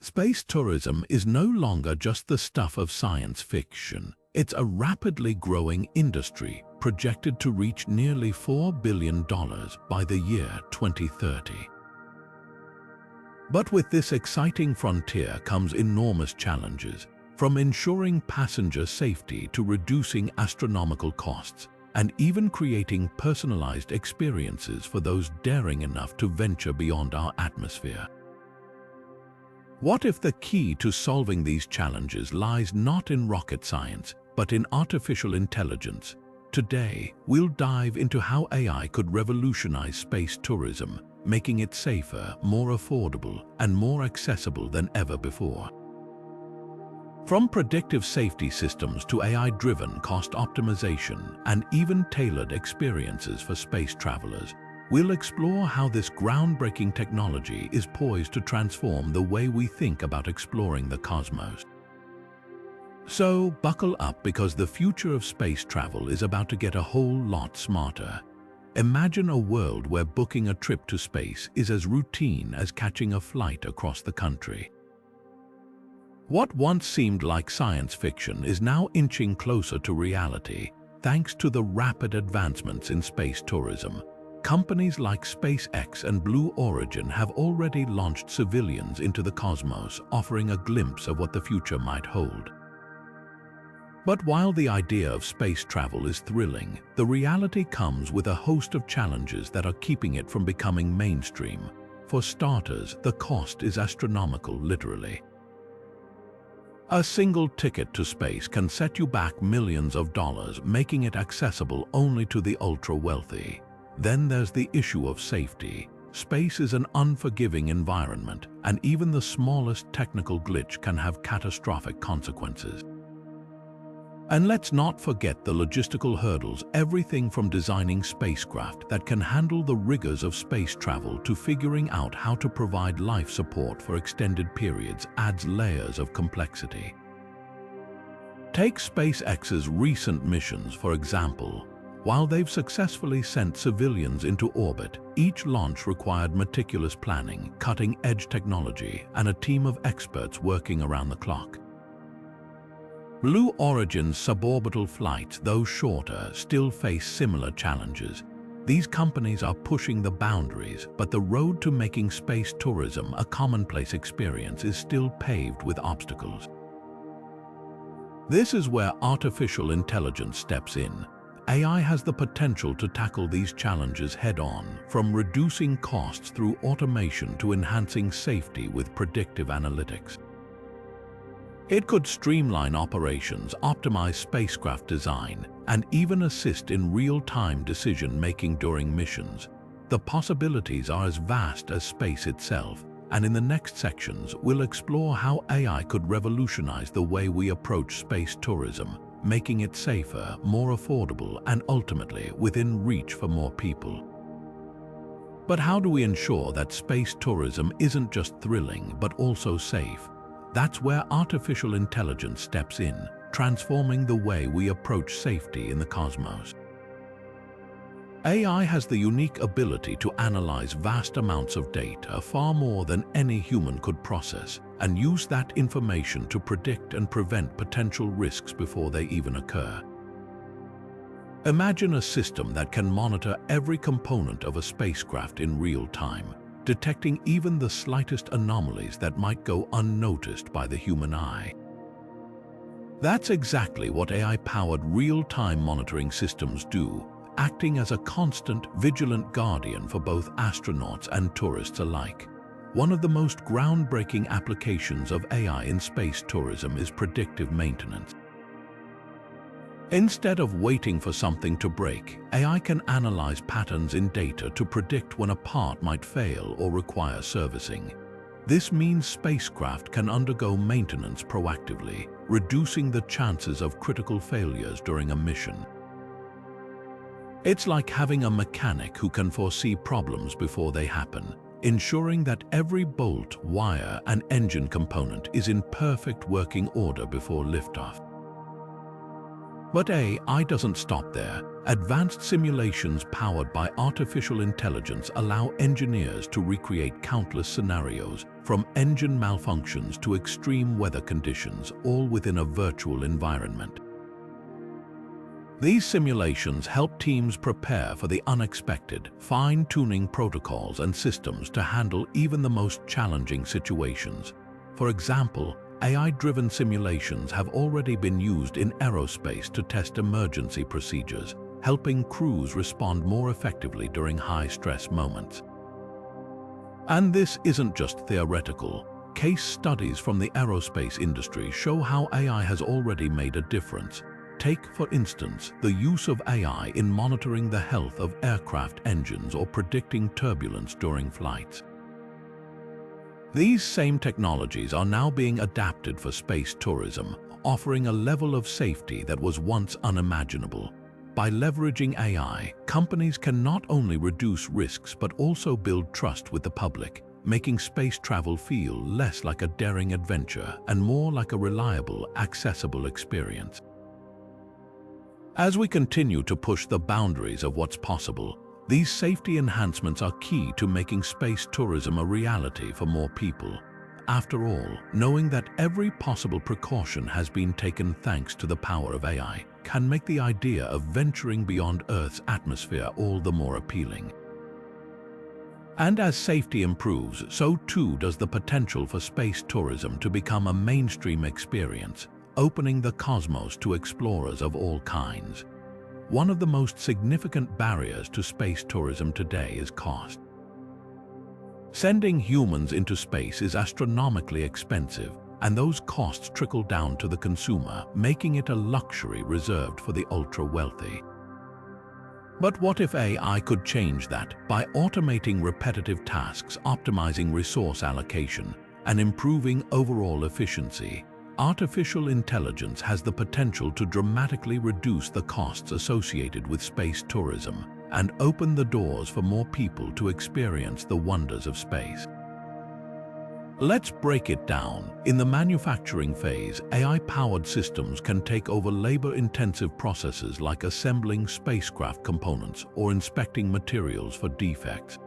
Space tourism is no longer just the stuff of science fiction. It's a rapidly growing industry projected to reach nearly $4 billion by the year 2030. But with this exciting frontier comes enormous challenges, from ensuring passenger safety to reducing astronomical costs, and even creating personalized experiences for those daring enough to venture beyond our atmosphere. What if the key to solving these challenges lies not in rocket science, but in artificial intelligence? Today, we'll dive into how AI could revolutionize space tourism, making it safer, more affordable, and more accessible than ever before. From predictive safety systems to AI-driven cost optimization and even tailored experiences for space travelers, we'll explore how this groundbreaking technology is poised to transform the way we think about exploring the cosmos. So, buckle up, because the future of space travel is about to get a whole lot smarter. Imagine a world where booking a trip to space is as routine as catching a flight across the country. What once seemed like science fiction is now inching closer to reality, thanks to the rapid advancements in space tourism. Companies like SpaceX and Blue Origin have already launched civilians into the cosmos, offering a glimpse of what the future might hold. But while the idea of space travel is thrilling, the reality comes with a host of challenges that are keeping it from becoming mainstream. For starters, the cost is astronomical, literally. A single ticket to space can set you back millions of dollars, making it accessible only to the ultra-wealthy. Then there's the issue of safety. Space is an unforgiving environment, and even the smallest technical glitch can have catastrophic consequences. And let's not forget the logistical hurdles, everything from designing spacecraft that can handle the rigors of space travel to figuring out how to provide life support for extended periods adds layers of complexity. Take SpaceX's recent missions, for example. While they've successfully sent civilians into orbit, each launch required meticulous planning, cutting-edge technology, and a team of experts working around the clock. Blue Origin's suborbital flights, though shorter, still face similar challenges. These companies are pushing the boundaries, but the road to making space tourism a commonplace experience is still paved with obstacles. This is where artificial intelligence steps in. AI has the potential to tackle these challenges head-on, from reducing costs through automation to enhancing safety with predictive analytics. It could streamline operations, optimize spacecraft design, and even assist in real-time decision-making during missions. The possibilities are as vast as space itself, and in the next sections, we'll explore how AI could revolutionize the way we approach space tourism, making it safer, more affordable, and ultimately within reach for more people. But how do we ensure that space tourism isn't just thrilling, but also safe? That's where artificial intelligence steps in, transforming the way we approach safety in the cosmos. AI has the unique ability to analyze vast amounts of data, far more than any human could process, and use that information to predict and prevent potential risks before they even occur. Imagine a system that can monitor every component of a spacecraft in real time, detecting even the slightest anomalies that might go unnoticed by the human eye. That's exactly what AI-powered real-time monitoring systems do, acting as a constant, vigilant guardian for both astronauts and tourists alike. One of the most groundbreaking applications of AI in space tourism is predictive maintenance. Instead of waiting for something to break, AI can analyze patterns in data to predict when a part might fail or require servicing. This means spacecraft can undergo maintenance proactively, reducing the chances of critical failures during a mission. It's like having a mechanic who can foresee problems before they happen, ensuring that every bolt, wire, and engine component is in perfect working order before liftoff. But AI doesn't stop there. Advanced simulations powered by artificial intelligence allow engineers to recreate countless scenarios, from engine malfunctions to extreme weather conditions, all within a virtual environment. These simulations help teams prepare for the unexpected, fine-tuning protocols and systems to handle even the most challenging situations. For example, AI-driven simulations have already been used in aerospace to test emergency procedures, helping crews respond more effectively during high-stress moments. And this isn't just theoretical. Case studies from the aerospace industry show how AI has already made a difference. Take, for instance, the use of AI in monitoring the health of aircraft engines or predicting turbulence during flights. These same technologies are now being adapted for space tourism, offering a level of safety that was once unimaginable. By leveraging AI, companies can not only reduce risks but also build trust with the public, making space travel feel less like a daring adventure and more like a reliable, accessible experience. As we continue to push the boundaries of what's possible, these safety enhancements are key to making space tourism a reality for more people. After all, knowing that every possible precaution has been taken thanks to the power of AI can make the idea of venturing beyond Earth's atmosphere all the more appealing. And as safety improves, so too does the potential for space tourism to become a mainstream experience, opening the cosmos to explorers of all kinds. One of the most significant barriers to space tourism today is cost. Sending humans into space is astronomically expensive, and those costs trickle down to the consumer, making it a luxury reserved for the ultra-wealthy. But what if AI could change that by automating repetitive tasks, optimizing resource allocation, and improving overall efficiency? Artificial intelligence has the potential to dramatically reduce the costs associated with space tourism and open the doors for more people to experience the wonders of space. Let's break it down. In the manufacturing phase, AI-powered systems can take over labor-intensive processes like assembling spacecraft components or inspecting materials for defects.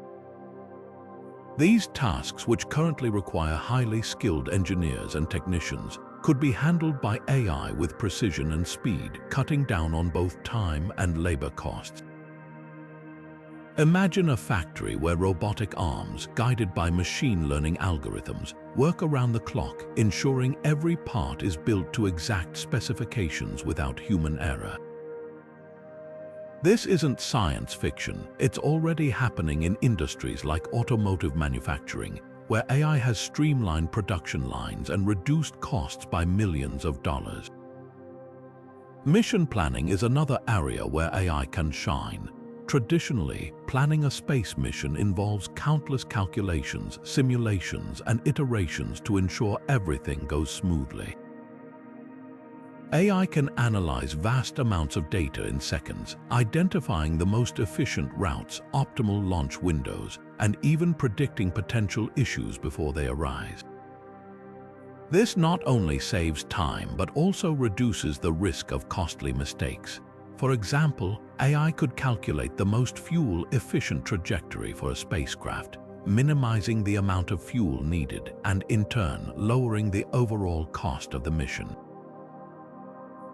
These tasks, which currently require highly skilled engineers and technicians, could be handled by AI with precision and speed, cutting down on both time and labor costs. Imagine a factory where robotic arms, guided by machine learning algorithms, work around the clock, ensuring every part is built to exact specifications without human error. This isn't science fiction. It's already happening in industries like automotive manufacturing, where AI has streamlined production lines and reduced costs by millions of dollars. Mission planning is another area where AI can shine. Traditionally, planning a space mission involves countless calculations, simulations, and iterations to ensure everything goes smoothly. AI can analyze vast amounts of data in seconds, identifying the most efficient routes, optimal launch windows, and even predicting potential issues before they arise. This not only saves time but also reduces the risk of costly mistakes. For example, AI could calculate the most fuel-efficient trajectory for a spacecraft, minimizing the amount of fuel needed and, in turn, lowering the overall cost of the mission.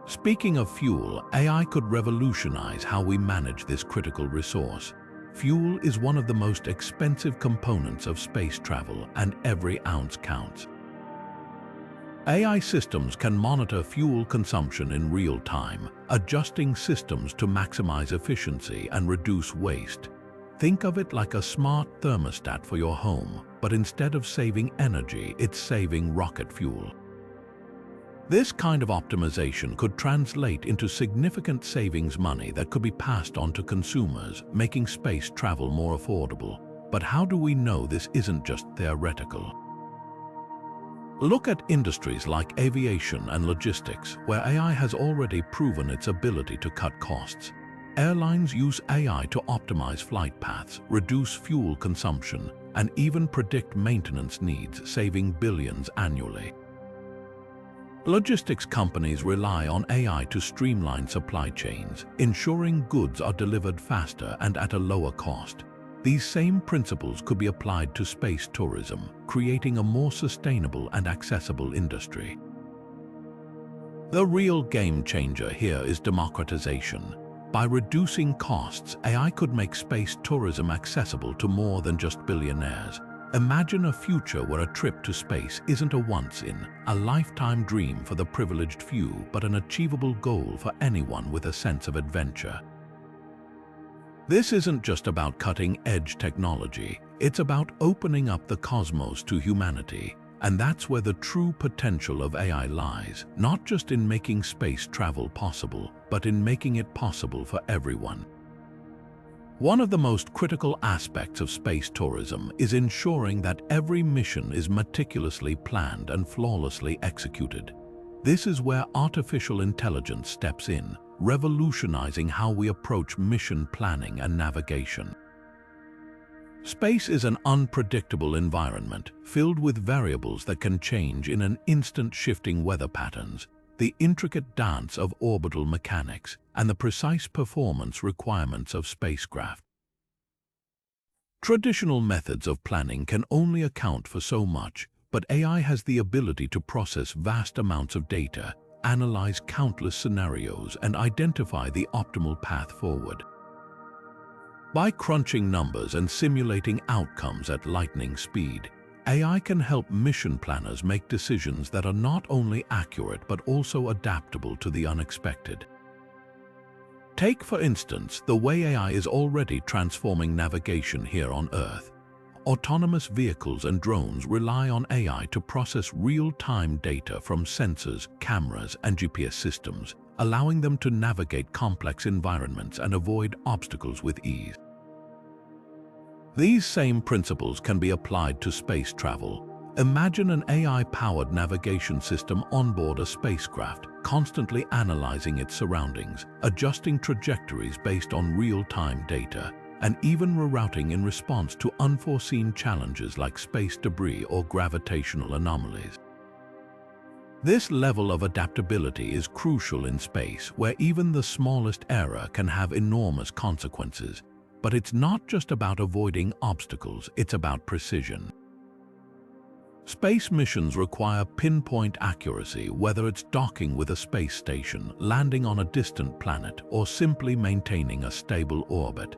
Speaking of fuel, AI could revolutionize how we manage this critical resource. Fuel is one of the most expensive components of space travel, and every ounce counts. AI systems can monitor fuel consumption in real time, adjusting systems to maximize efficiency and reduce waste. Think of it like a smart thermostat for your home, but instead of saving energy, it's saving rocket fuel. This kind of optimization could translate into significant savings money that could be passed on to consumers, making space travel more affordable. But how do we know this isn't just theoretical? Look at industries like aviation and logistics, where AI has already proven its ability to cut costs. Airlines use AI to optimize flight paths, reduce fuel consumption, and even predict maintenance needs, saving billions annually. Logistics companies rely on AI to streamline supply chains, ensuring goods are delivered faster and at a lower cost. these same principles could be applied to space tourism, creating a more sustainable and accessible industry. The real game changer here is democratization. By reducing costs, AI could make space tourism accessible to more than just billionaires. Imagine a future where a trip to space isn't a once-in-a-lifetime dream for the privileged few, but an achievable goal for anyone with a sense of adventure. This isn't just about cutting-edge technology, it's about opening up the cosmos to humanity. And that's where the true potential of AI lies, not just in making space travel possible, but in making it possible for everyone. One of the most critical aspects of space tourism is ensuring that every mission is meticulously planned and flawlessly executed. This is where artificial intelligence steps in, revolutionizing how we approach mission planning and navigation. Space is an unpredictable environment, filled with variables that can change in an instant, shifting weather patterns, the intricate dance of orbital mechanics, and the precise performance requirements of spacecraft. Traditional methods of planning can only account for so much, but AI has the ability to process vast amounts of data, analyze countless scenarios, and identify the optimal path forward. By crunching numbers and simulating outcomes at lightning speed, AI can help mission planners make decisions that are not only accurate but also adaptable to the unexpected. Take, for instance, the way AI is already transforming navigation here on Earth. Autonomous vehicles and drones rely on AI to process real-time data from sensors, cameras, and GPS systems, allowing them to navigate complex environments and avoid obstacles with ease. These same principles can be applied to space travel. Imagine an AI-powered navigation system onboard a spacecraft, constantly analyzing its surroundings, adjusting trajectories based on real-time data, and even rerouting in response to unforeseen challenges like space debris or gravitational anomalies. This level of adaptability is crucial in space, where even the smallest error can have enormous consequences. But it's not just about avoiding obstacles, it's about precision. Space missions require pinpoint accuracy, whether it's docking with a space station, landing on a distant planet, or simply maintaining a stable orbit.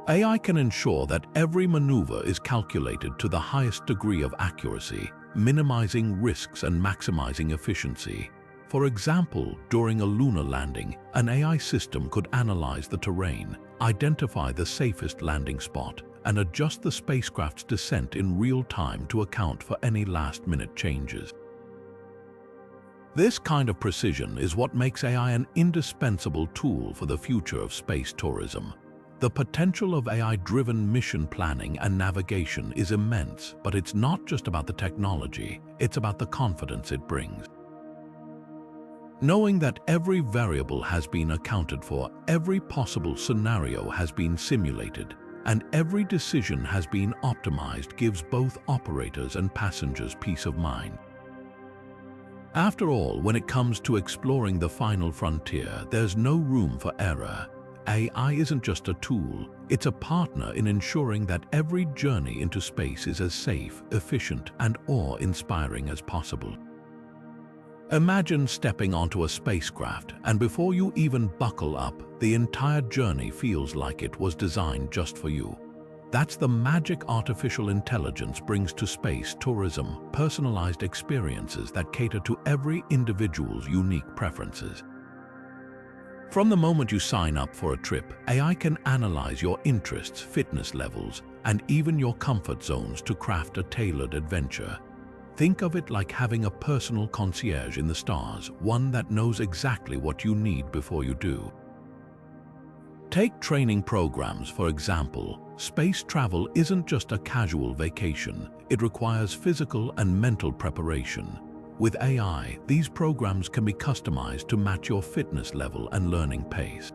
AI can ensure that every maneuver is calculated to the highest degree of accuracy, minimizing risks and maximizing efficiency. For example, during a lunar landing, an AI system could analyze the terrain, identify the safest landing spot, and adjust the spacecraft's descent in real time to account for any last-minute changes. This kind of precision is what makes AI an indispensable tool for the future of space tourism. The potential of AI-driven mission planning and navigation is immense, but it's not just about the technology, it's about the confidence it brings. Knowing that every variable has been accounted for, every possible scenario has been simulated, and every decision has been optimized gives both operators and passengers peace of mind. After all, when it comes to exploring the final frontier, there's no room for error. AI isn't just a tool, it's a partner in ensuring that every journey into space is as safe, efficient, and awe-inspiring as possible. Imagine stepping onto a spacecraft, and before you even buckle up, the entire journey feels like it was designed just for you. That's the magic artificial intelligence brings to space tourism, personalized experiences that cater to every individual's unique preferences. From the moment you sign up for a trip, AI can analyze your interests, fitness levels, and even your comfort zones to craft a tailored adventure. Think of it like having a personal concierge in the stars, one that knows exactly what you need before you do. Take training programs, for example. Space travel isn't just a casual vacation. It requires physical and mental preparation. With AI, these programs can be customized to match your fitness level and learning pace.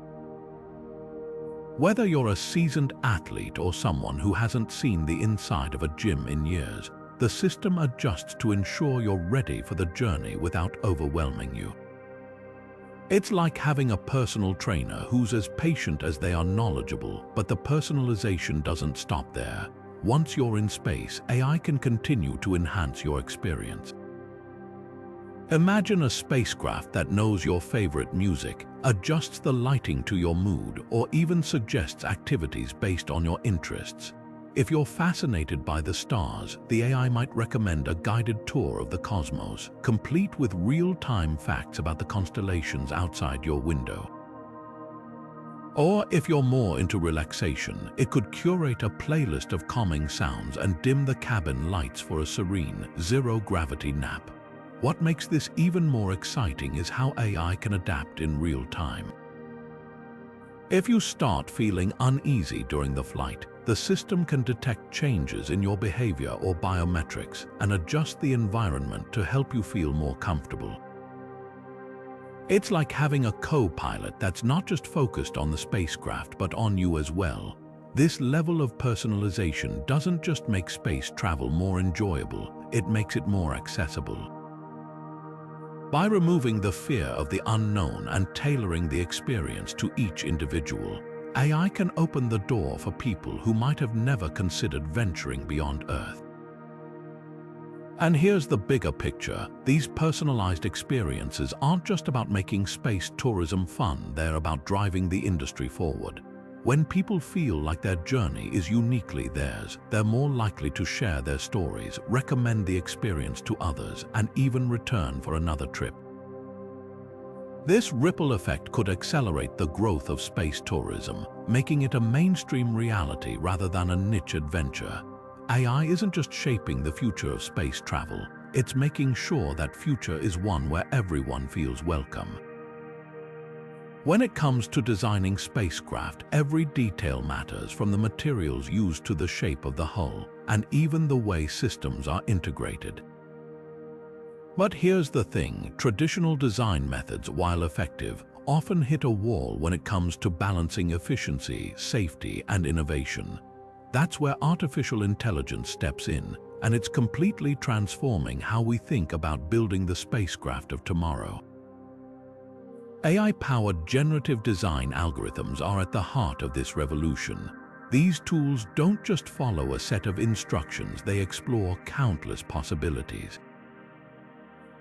Whether you're a seasoned athlete or someone who hasn't seen the inside of a gym in years, the system adjusts to ensure you're ready for the journey without overwhelming you. It's like having a personal trainer who's as patient as they are knowledgeable, but the personalization doesn't stop there. Once you're in space, AI can continue to enhance your experience. Imagine a spacecraft that knows your favorite music, adjusts the lighting to your mood, or even suggests activities based on your interests. If you're fascinated by the stars, the AI might recommend a guided tour of the cosmos, complete with real-time facts about the constellations outside your window. Or if you're more into relaxation, it could curate a playlist of calming sounds and dim the cabin lights for a serene, zero-gravity nap. What makes this even more exciting is how AI can adapt in real time. If you start feeling uneasy during the flight, the system can detect changes in your behavior or biometrics and adjust the environment to help you feel more comfortable. It's like having a co-pilot that's not just focused on the spacecraft but on you as well. This level of personalization doesn't just make space travel more enjoyable, it makes it more accessible. By removing the fear of the unknown and tailoring the experience to each individual, AI can open the door for people who might have never considered venturing beyond Earth. And here's the bigger picture. These personalized experiences aren't just about making space tourism fun, they're about driving the industry forward. When people feel like their journey is uniquely theirs, they're more likely to share their stories, recommend the experience to others, and even return for another trip. This ripple effect could accelerate the growth of space tourism, making it a mainstream reality rather than a niche adventure. AI isn't just shaping the future of space travel, it's making sure that future is one where everyone feels welcome. When it comes to designing spacecraft, every detail matters, from the materials used to the shape of the hull, and even the way systems are integrated. But here's the thing, traditional design methods, while effective, often hit a wall when it comes to balancing efficiency, safety, and innovation. That's where artificial intelligence steps in, and it's completely transforming how we think about building the spacecraft of tomorrow. AI-powered generative design algorithms are at the heart of this revolution. These tools don't just follow a set of instructions, they explore countless possibilities.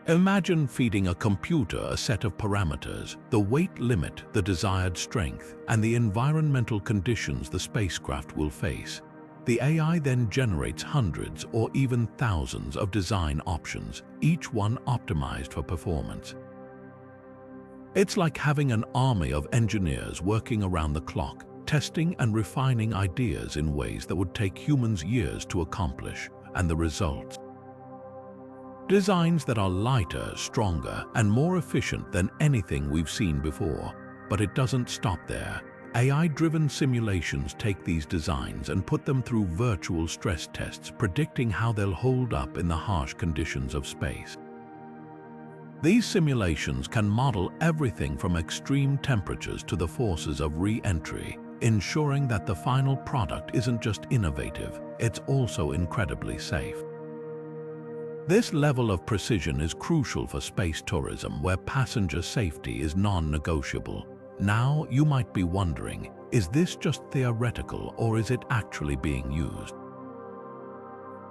Imagine feeding a computer a set of parameters, the weight limit, the desired strength, and the environmental conditions the spacecraft will face. The AI then generates hundreds or even thousands of design options, each one optimized for performance. It's like having an army of engineers working around the clock, testing and refining ideas in ways that would take humans years to accomplish, and the results? Designs that are lighter, stronger, and more efficient than anything we've seen before. But it doesn't stop there. AI-driven simulations take these designs and put them through virtual stress tests, predicting how they'll hold up in the harsh conditions of space. These simulations can model everything from extreme temperatures to the forces of re-entry, ensuring that the final product isn't just innovative, it's also incredibly safe. This level of precision is crucial for space tourism, where passenger safety is non-negotiable. Now, you might be wondering, is this just theoretical or is it actually being used?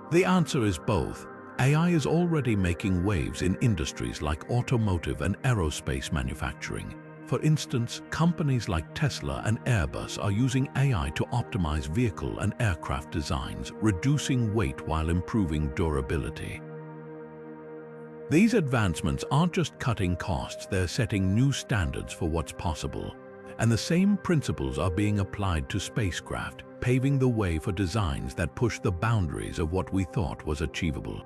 The answer is both. AI is already making waves in industries like automotive and aerospace manufacturing. For instance, companies like Tesla and Airbus are using AI to optimize vehicle and aircraft designs, reducing weight while improving durability. These advancements aren't just cutting costs, they're setting new standards for what's possible. And the same principles are being applied to spacecraft, paving the way for designs that push the boundaries of what we thought was achievable.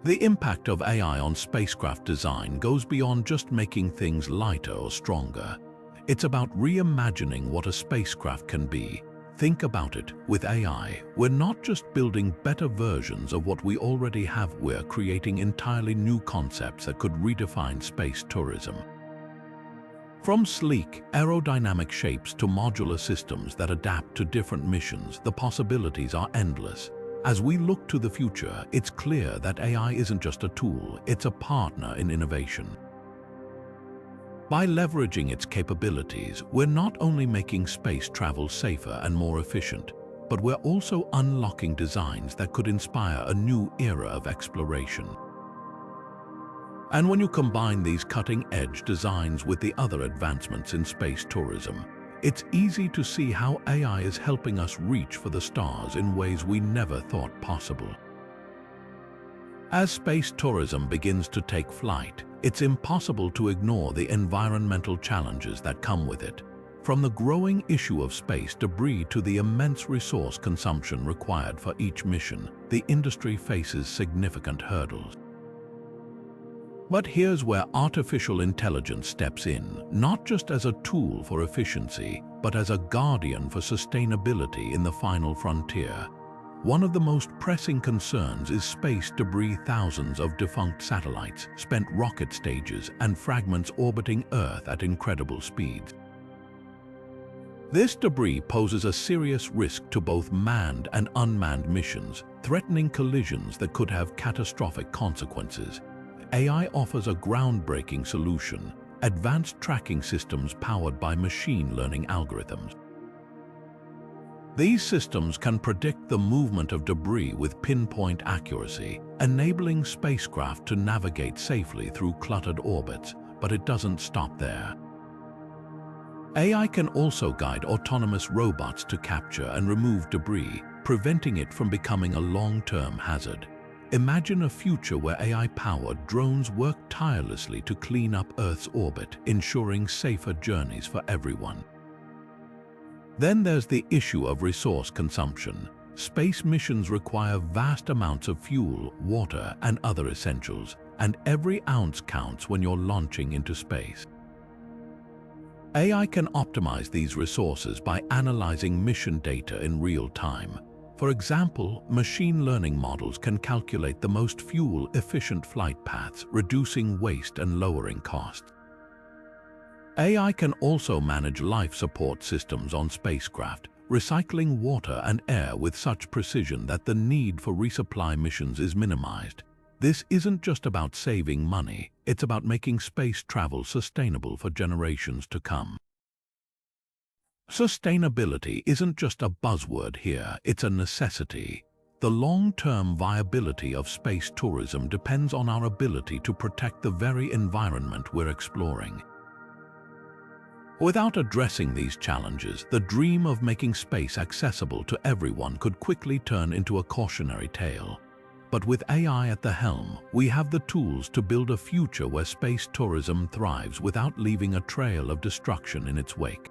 The impact of AI on spacecraft design goes beyond just making things lighter or stronger. It's about reimagining what a spacecraft can be. Think about it, with AI, we're not just building better versions of what we already have, we're creating entirely new concepts that could redefine space tourism. From sleek, aerodynamic shapes to modular systems that adapt to different missions, the possibilities are endless. As we look to the future, it's clear that AI isn't just a tool, it's a partner in innovation. By leveraging its capabilities, we're not only making space travel safer and more efficient, but we're also unlocking designs that could inspire a new era of exploration. And when you combine these cutting-edge designs with the other advancements in space tourism, it's easy to see how AI is helping us reach for the stars in ways we never thought possible. As space tourism begins to take flight, it's impossible to ignore the environmental challenges that come with it. From the growing issue of space debris to the immense resource consumption required for each mission, the industry faces significant hurdles. But here's where artificial intelligence steps in, not just as a tool for efficiency, but as a guardian for sustainability in the final frontier. One of the most pressing concerns is space debris. Thousands of defunct satellites, spent rocket stages, and fragments orbiting Earth at incredible speeds. This debris poses a serious risk to both manned and unmanned missions, threatening collisions that could have catastrophic consequences. AI offers a groundbreaking solution: advanced tracking systems powered by machine learning algorithms. These systems can predict the movement of debris with pinpoint accuracy, enabling spacecraft to navigate safely through cluttered orbits, but it doesn't stop there. AI can also guide autonomous robots to capture and remove debris, preventing it from becoming a long-term hazard. Imagine a future where AI-powered drones work tirelessly to clean up Earth's orbit, ensuring safer journeys for everyone. Then there's the issue of resource consumption. Space missions require vast amounts of fuel, water, and other essentials, and every ounce counts when you're launching into space. AI can optimize these resources by analyzing mission data in real time. For example, machine learning models can calculate the most fuel-efficient flight paths, reducing waste and lowering costs. AI can also manage life support systems on spacecraft, recycling water and air with such precision that the need for resupply missions is minimized. This isn't just about saving money, it's about making space travel sustainable for generations to come. Sustainability isn't just a buzzword here, it's a necessity. The long-term viability of space tourism depends on our ability to protect the very environment we're exploring. Without addressing these challenges, the dream of making space accessible to everyone could quickly turn into a cautionary tale. But with AI at the helm, we have the tools to build a future where space tourism thrives without leaving a trail of destruction in its wake.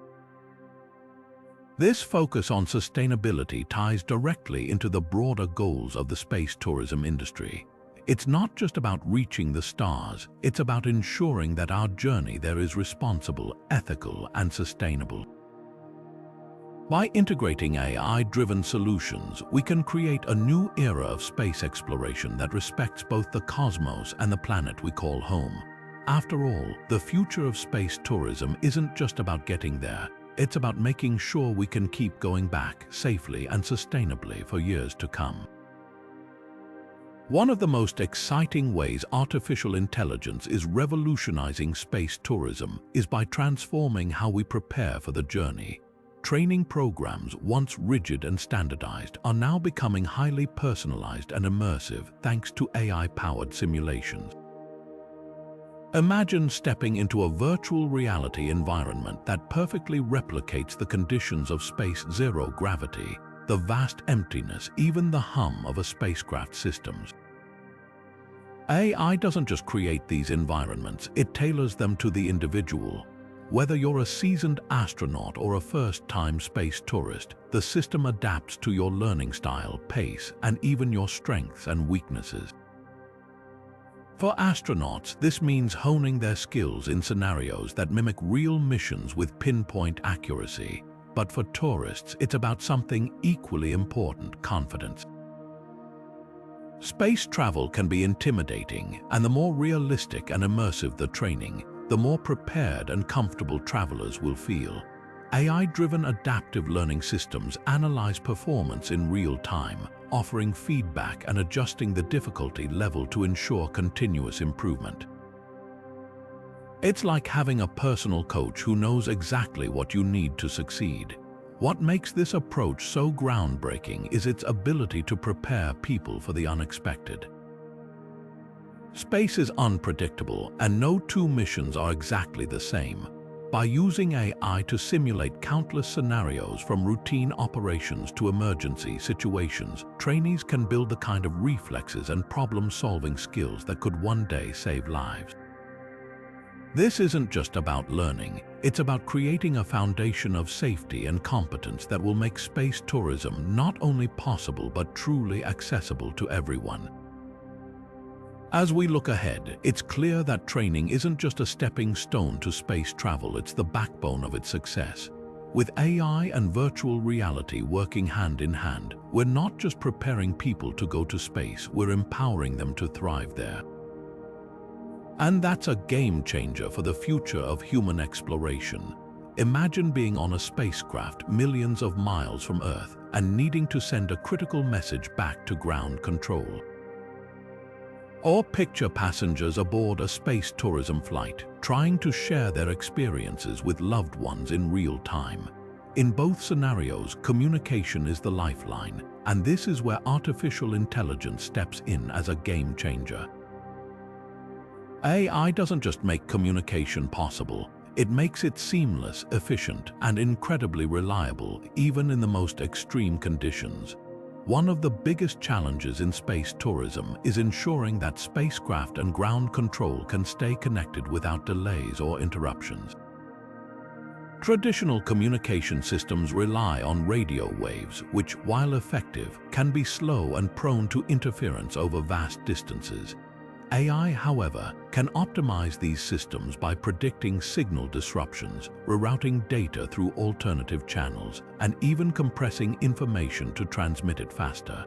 This focus on sustainability ties directly into the broader goals of the space tourism industry. It's not just about reaching the stars, it's about ensuring that our journey there is responsible, ethical, and sustainable. By integrating AI-driven solutions, we can create a new era of space exploration that respects both the cosmos and the planet we call home. After all, the future of space tourism isn't just about getting there, it's about making sure we can keep going back safely and sustainably for years to come. One of the most exciting ways artificial intelligence is revolutionizing space tourism is by transforming how we prepare for the journey. Training programs, once rigid and standardized, are now becoming highly personalized and immersive thanks to AI-powered simulations. Imagine stepping into a virtual reality environment that perfectly replicates the conditions of space zero gravity, the vast emptiness, even the hum of a spacecraft systems. AI doesn't just create these environments, it tailors them to the individual. Whether you're a seasoned astronaut or a first-time space tourist, the system adapts to your learning style, pace, and even your strengths and weaknesses. For astronauts, this means honing their skills in scenarios that mimic real missions with pinpoint accuracy. But for tourists, it's about something equally important: confidence. Space travel can be intimidating, and the more realistic and immersive the training, the more prepared and comfortable travelers will feel. AI-driven adaptive learning systems analyze performance in real time, offering feedback and adjusting the difficulty level to ensure continuous improvement. It's like having a personal coach who knows exactly what you need to succeed. What makes this approach so groundbreaking is its ability to prepare people for the unexpected. Space is unpredictable, and no two missions are exactly the same. By using AI to simulate countless scenarios from routine operations to emergency situations, trainees can build the kind of reflexes and problem-solving skills that could one day save lives. This isn't just about learning, it's about creating a foundation of safety and competence that will make space tourism not only possible but truly accessible to everyone. As we look ahead, it's clear that training isn't just a stepping stone to space travel, it's the backbone of its success. With AI and virtual reality working hand in hand, we're not just preparing people to go to space, we're empowering them to thrive there. And that's a game changer for the future of human exploration. Imagine being on a spacecraft millions of miles from Earth and needing to send a critical message back to ground control. Or picture passengers aboard a space tourism flight, trying to share their experiences with loved ones in real time. In both scenarios, communication is the lifeline, and this is where artificial intelligence steps in as a game changer. AI doesn't just make communication possible, it makes it seamless, efficient, and incredibly reliable, even in the most extreme conditions. One of the biggest challenges in space tourism is ensuring that spacecraft and ground control can stay connected without delays or interruptions. Traditional communication systems rely on radio waves, which, while effective, can be slow and prone to interference over vast distances. AI, however, can optimize these systems by predicting signal disruptions, rerouting data through alternative channels, and even compressing information to transmit it faster.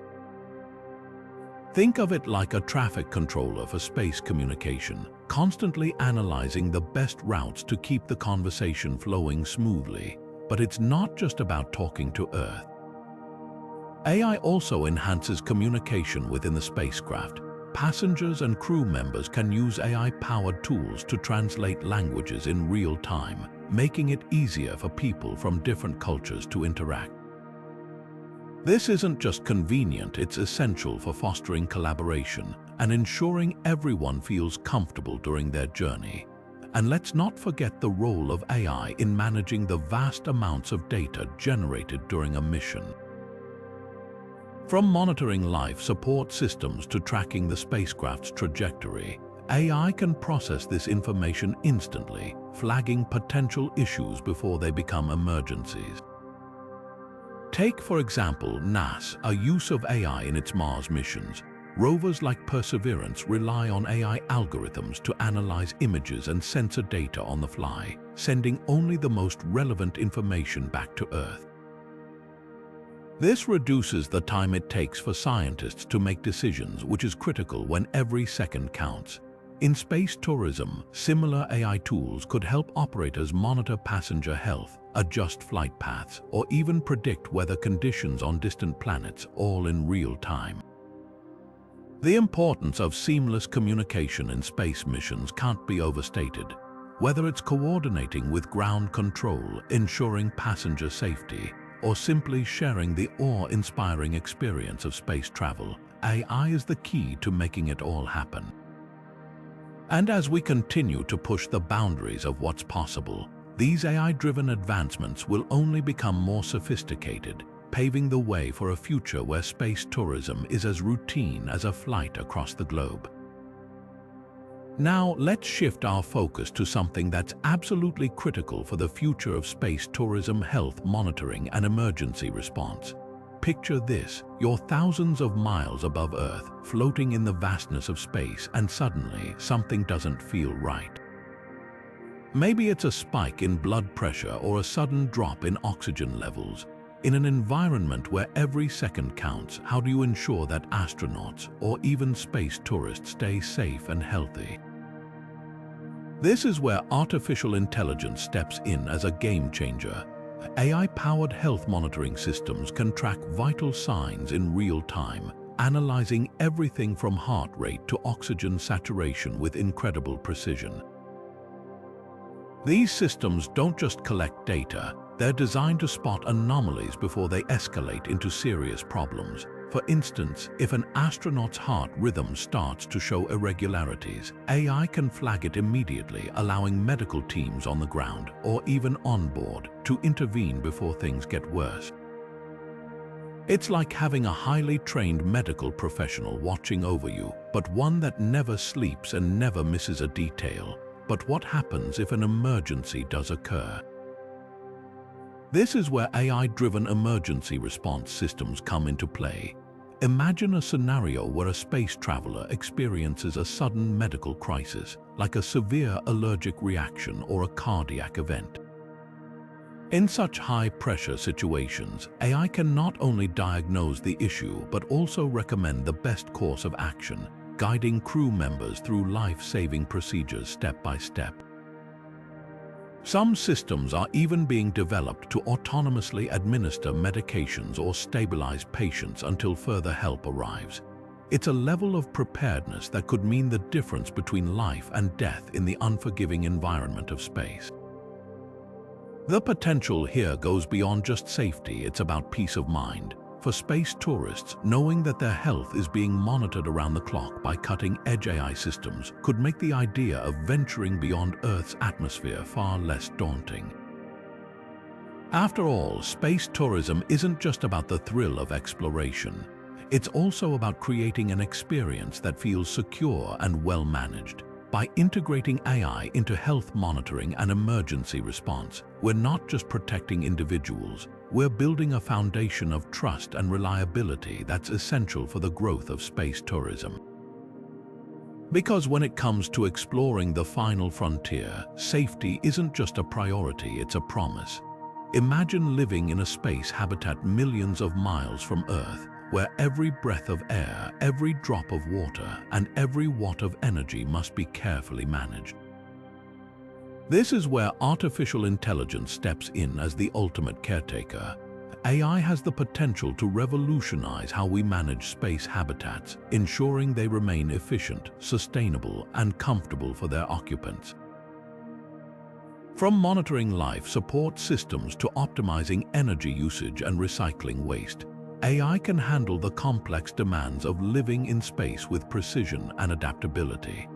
Think of it like a traffic controller for space communication, constantly analyzing the best routes to keep the conversation flowing smoothly. But it's not just about talking to Earth. AI also enhances communication within the spacecraft. Passengers and crew members can use AI-powered tools to translate languages in real time, making it easier for people from different cultures to interact. This isn't just convenient, it's essential for fostering collaboration and ensuring everyone feels comfortable during their journey. And let's not forget the role of AI in managing the vast amounts of data generated during a mission. From monitoring life support systems to tracking the spacecraft's trajectory, AI can process this information instantly, flagging potential issues before they become emergencies. Take, for example, NASA's use of AI in its Mars missions. Rovers like Perseverance rely on AI algorithms to analyze images and sensor data on the fly, sending only the most relevant information back to Earth. This reduces the time it takes for scientists to make decisions, which is critical when every second counts. In space tourism, similar AI tools could help operators monitor passenger health, adjust flight paths, or even predict weather conditions on distant planets, all in real time. The importance of seamless communication in space missions can't be overstated. Whether it's coordinating with ground control, ensuring passenger safety, or simply sharing the awe-inspiring experience of space travel, AI is the key to making it all happen. And as we continue to push the boundaries of what's possible, these AI-driven advancements will only become more sophisticated, paving the way for a future where space tourism is as routine as a flight across the globe. Now, let's shift our focus to something that's absolutely critical for the future of space tourism: health monitoring and emergency response. Picture this: you're thousands of miles above Earth, floating in the vastness of space, and suddenly something doesn't feel right. Maybe it's a spike in blood pressure or a sudden drop in oxygen levels. In an environment where every second counts, how do you ensure that astronauts or even space tourists stay safe and healthy? This is where artificial intelligence steps in as a game changer. AI-powered health monitoring systems can track vital signs in real time, analyzing everything from heart rate to oxygen saturation with incredible precision. These systems don't just collect data, they're designed to spot anomalies before they escalate into serious problems. For instance, if an astronaut's heart rhythm starts to show irregularities, AI can flag it immediately, allowing medical teams on the ground or even on board to intervene before things get worse. It's like having a highly trained medical professional watching over you, but one that never sleeps and never misses a detail. But what happens if an emergency does occur? This is where AI-driven emergency response systems come into play. Imagine a scenario where a space traveler experiences a sudden medical crisis, like a severe allergic reaction or a cardiac event. In such high-pressure situations, AI can not only diagnose the issue but also recommend the best course of action, guiding crew members through life-saving procedures step by step. Some systems are even being developed to autonomously administer medications or stabilize patients until further help arrives. It's a level of preparedness that could mean the difference between life and death in the unforgiving environment of space. The potential here goes beyond just safety, it's about peace of mind. For space tourists, knowing that their health is being monitored around the clock by cutting-edge AI systems could make the idea of venturing beyond Earth's atmosphere far less daunting. After all, space tourism isn't just about the thrill of exploration. It's also about creating an experience that feels secure and well-managed. By integrating AI into health monitoring and emergency response, we're not just protecting individuals, we're building a foundation of trust and reliability that's essential for the growth of space tourism. Because when it comes to exploring the final frontier, safety isn't just a priority, it's a promise. Imagine living in a space habitat millions of miles from Earth, where every breath of air, every drop of water, and every watt of energy must be carefully managed. This is where artificial intelligence steps in as the ultimate caretaker. AI has the potential to revolutionize how we manage space habitats, ensuring they remain efficient, sustainable, and comfortable for their occupants. From monitoring life support systems to optimizing energy usage and recycling waste, AI can handle the complex demands of living in space with precision and adaptability.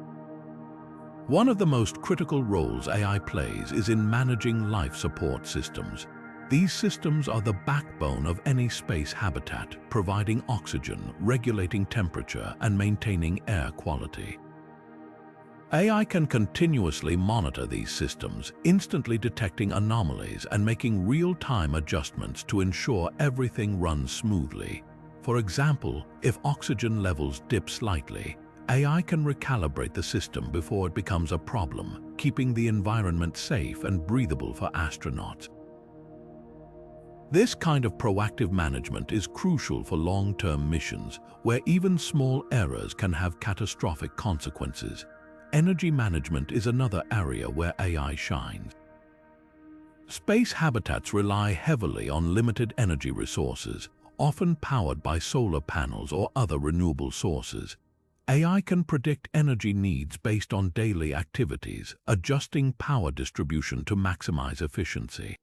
One of the most critical roles AI plays is in managing life support systems. These systems are the backbone of any space habitat, providing oxygen, regulating temperature, and maintaining air quality. AI can continuously monitor these systems, instantly detecting anomalies and making real-time adjustments to ensure everything runs smoothly. For example, if oxygen levels dip slightly, AI can recalibrate the system before it becomes a problem, keeping the environment safe and breathable for astronauts. This kind of proactive management is crucial for long-term missions, where even small errors can have catastrophic consequences. Energy management is another area where AI shines. Space habitats rely heavily on limited energy resources, often powered by solar panels or other renewable sources. AI can predict energy needs based on daily activities, adjusting power distribution to maximize efficiency.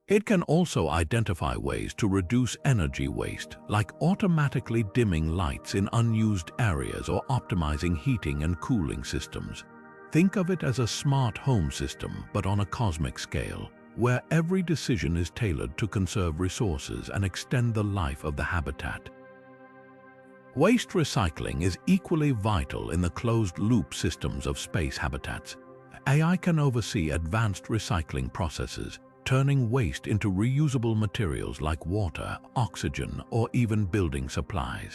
It can also identify ways to reduce energy waste, like automatically dimming lights in unused areas or optimizing heating and cooling systems. Think of it as a smart home system, but on a cosmic scale, where every decision is tailored to conserve resources and extend the life of the habitat. Waste recycling is equally vital in the closed-loop systems of space habitats. AI can oversee advanced recycling processes, turning waste into reusable materials like water, oxygen, or even building supplies.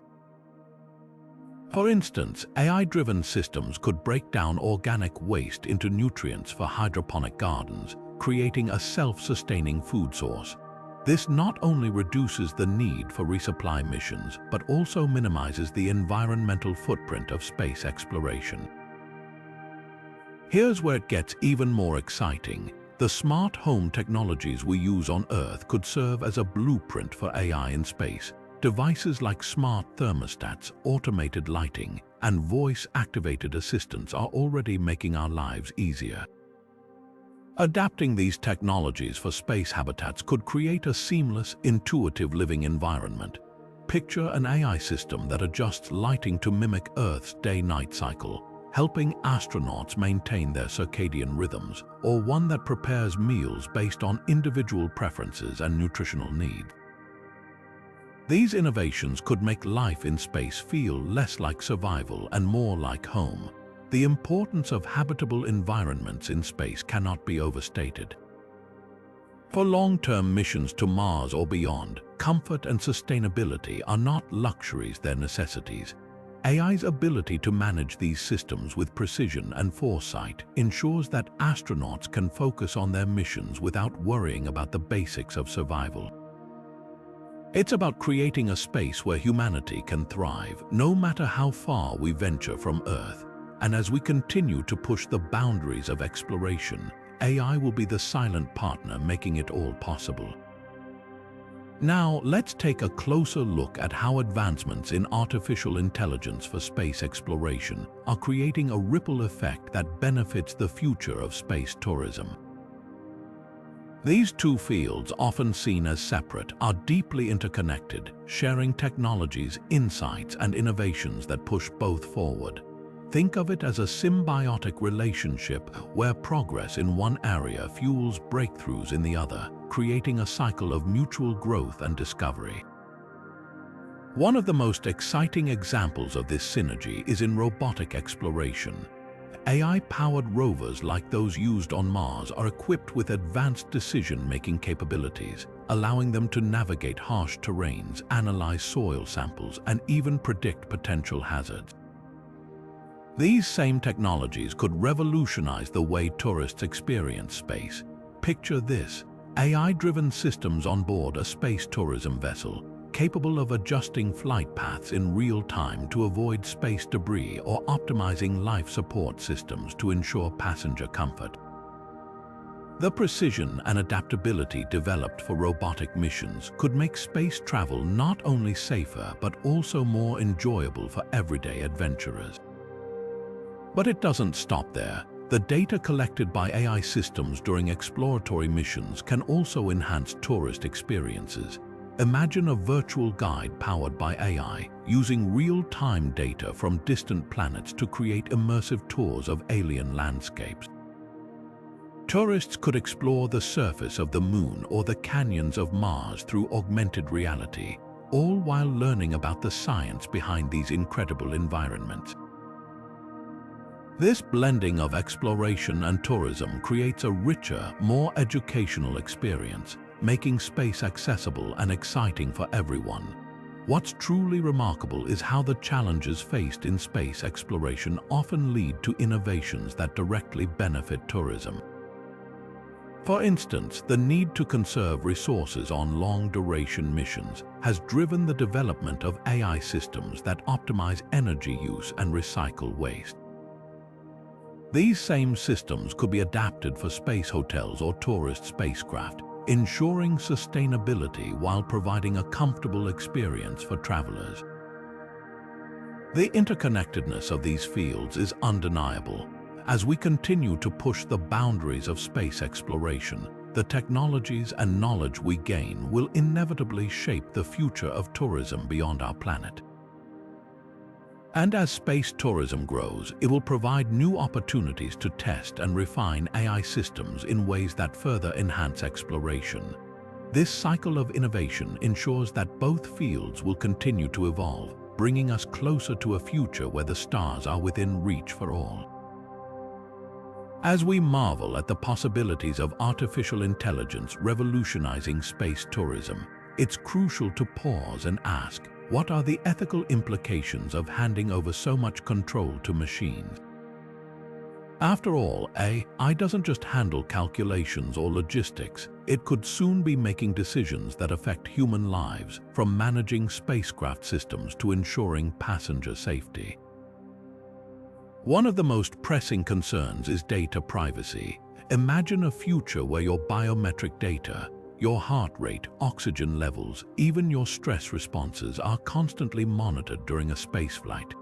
For instance, AI-driven systems could break down organic waste into nutrients for hydroponic gardens, creating a self-sustaining food source. This not only reduces the need for resupply missions, but also minimizes the environmental footprint of space exploration. Here's where it gets even more exciting. The smart home technologies we use on Earth could serve as a blueprint for AI in space. Devices like smart thermostats, automated lighting, and voice-activated assistants are already making our lives easier. Adapting these technologies for space habitats could create a seamless, intuitive living environment. Picture an AI system that adjusts lighting to mimic Earth's day-night cycle, helping astronauts maintain their circadian rhythms, or one that prepares meals based on individual preferences and nutritional needs. These innovations could make life in space feel less like survival and more like home. The importance of habitable environments in space cannot be overstated. For long-term missions to Mars or beyond, comfort and sustainability are not luxuries, they're necessities. AI's ability to manage these systems with precision and foresight ensures that astronauts can focus on their missions without worrying about the basics of survival. It's about creating a space where humanity can thrive, no matter how far we venture from Earth. And as we continue to push the boundaries of exploration, AI will be the silent partner making it all possible. Now, let's take a closer look at how advancements in artificial intelligence for space exploration are creating a ripple effect that benefits the future of space tourism. These two fields, often seen as separate, are deeply interconnected, sharing technologies, insights, and innovations that push both forward. Think of it as a symbiotic relationship where progress in one area fuels breakthroughs in the other, creating a cycle of mutual growth and discovery. One of the most exciting examples of this synergy is in robotic exploration. AI-powered rovers like those used on Mars are equipped with advanced decision-making capabilities, allowing them to navigate harsh terrains, analyze soil samples, and even predict potential hazards. These same technologies could revolutionize the way tourists experience space. Picture this: AI-driven systems on board a space tourism vessel, capable of adjusting flight paths in real time to avoid space debris or optimizing life support systems to ensure passenger comfort. The precision and adaptability developed for robotic missions could make space travel not only safer but also more enjoyable for everyday adventurers. But it doesn't stop there. The data collected by AI systems during exploratory missions can also enhance tourist experiences. Imagine a virtual guide powered by AI, using real-time data from distant planets to create immersive tours of alien landscapes. Tourists could explore the surface of the Moon or the canyons of Mars through augmented reality, all while learning about the science behind these incredible environments. This blending of exploration and tourism creates a richer, more educational experience, making space accessible and exciting for everyone. What's truly remarkable is how the challenges faced in space exploration often lead to innovations that directly benefit tourism. For instance, the need to conserve resources on long-duration missions has driven the development of AI systems that optimize energy use and recycle waste. These same systems could be adapted for space hotels or tourist spacecraft, ensuring sustainability while providing a comfortable experience for travelers. The interconnectedness of these fields is undeniable. As we continue to push the boundaries of space exploration, the technologies and knowledge we gain will inevitably shape the future of tourism beyond our planet. And as space tourism grows, it will provide new opportunities to test and refine AI systems in ways that further enhance exploration. This cycle of innovation ensures that both fields will continue to evolve, bringing us closer to a future where the stars are within reach for all. As we marvel at the possibilities of artificial intelligence revolutionizing space tourism, it's crucial to pause and ask, what are the ethical implications of handing over so much control to machines? After all, AI doesn't just handle calculations or logistics. It could soon be making decisions that affect human lives, from managing spacecraft systems to ensuring passenger safety. One of the most pressing concerns is data privacy. Imagine a future where your biometric data, your heart rate, oxygen levels, even your stress responses are constantly monitored during a spaceflight.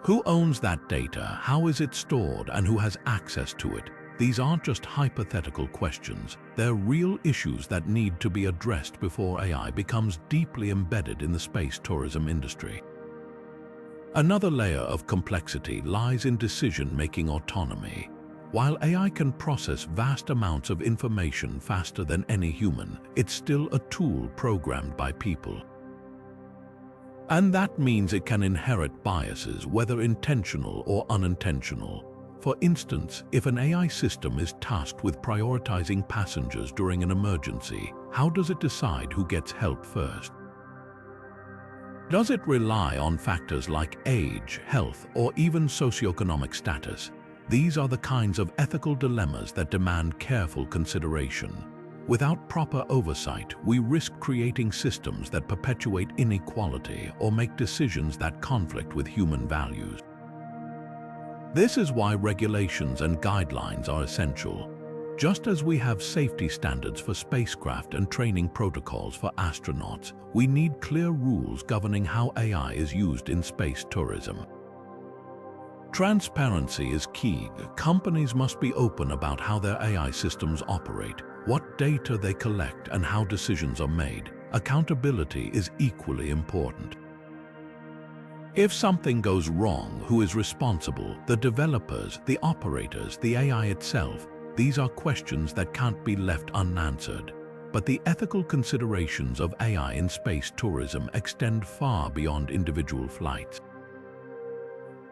Who owns that data? How is it stored? And who has access to it? these aren't just hypothetical questions, they're real issues that need to be addressed before AI becomes deeply embedded in the space tourism industry. Another layer of complexity lies in decision-making autonomy. While AI can process vast amounts of information faster than any human, it's still a tool programmed by people. And that means it can inherit biases, whether intentional or unintentional. For instance, if an AI system is tasked with prioritizing passengers during an emergency, how does it decide who gets help first? Does it rely on factors like age, health, or even socioeconomic status? These are the kinds of ethical dilemmas that demand careful consideration. Without proper oversight, we risk creating systems that perpetuate inequality or make decisions that conflict with human values. This is why regulations and guidelines are essential. Just as we have safety standards for spacecraft and training protocols for astronauts, we need clear rules governing how AI is used in space tourism. Transparency is key. Companies must be open about how their AI systems operate, what data they collect, and how decisions are made. Accountability is equally important. If something goes wrong, who is responsible? The developers, the operators, the AI itself? These are questions that can't be left unanswered. But the ethical considerations of AI in space tourism extend far beyond individual flights.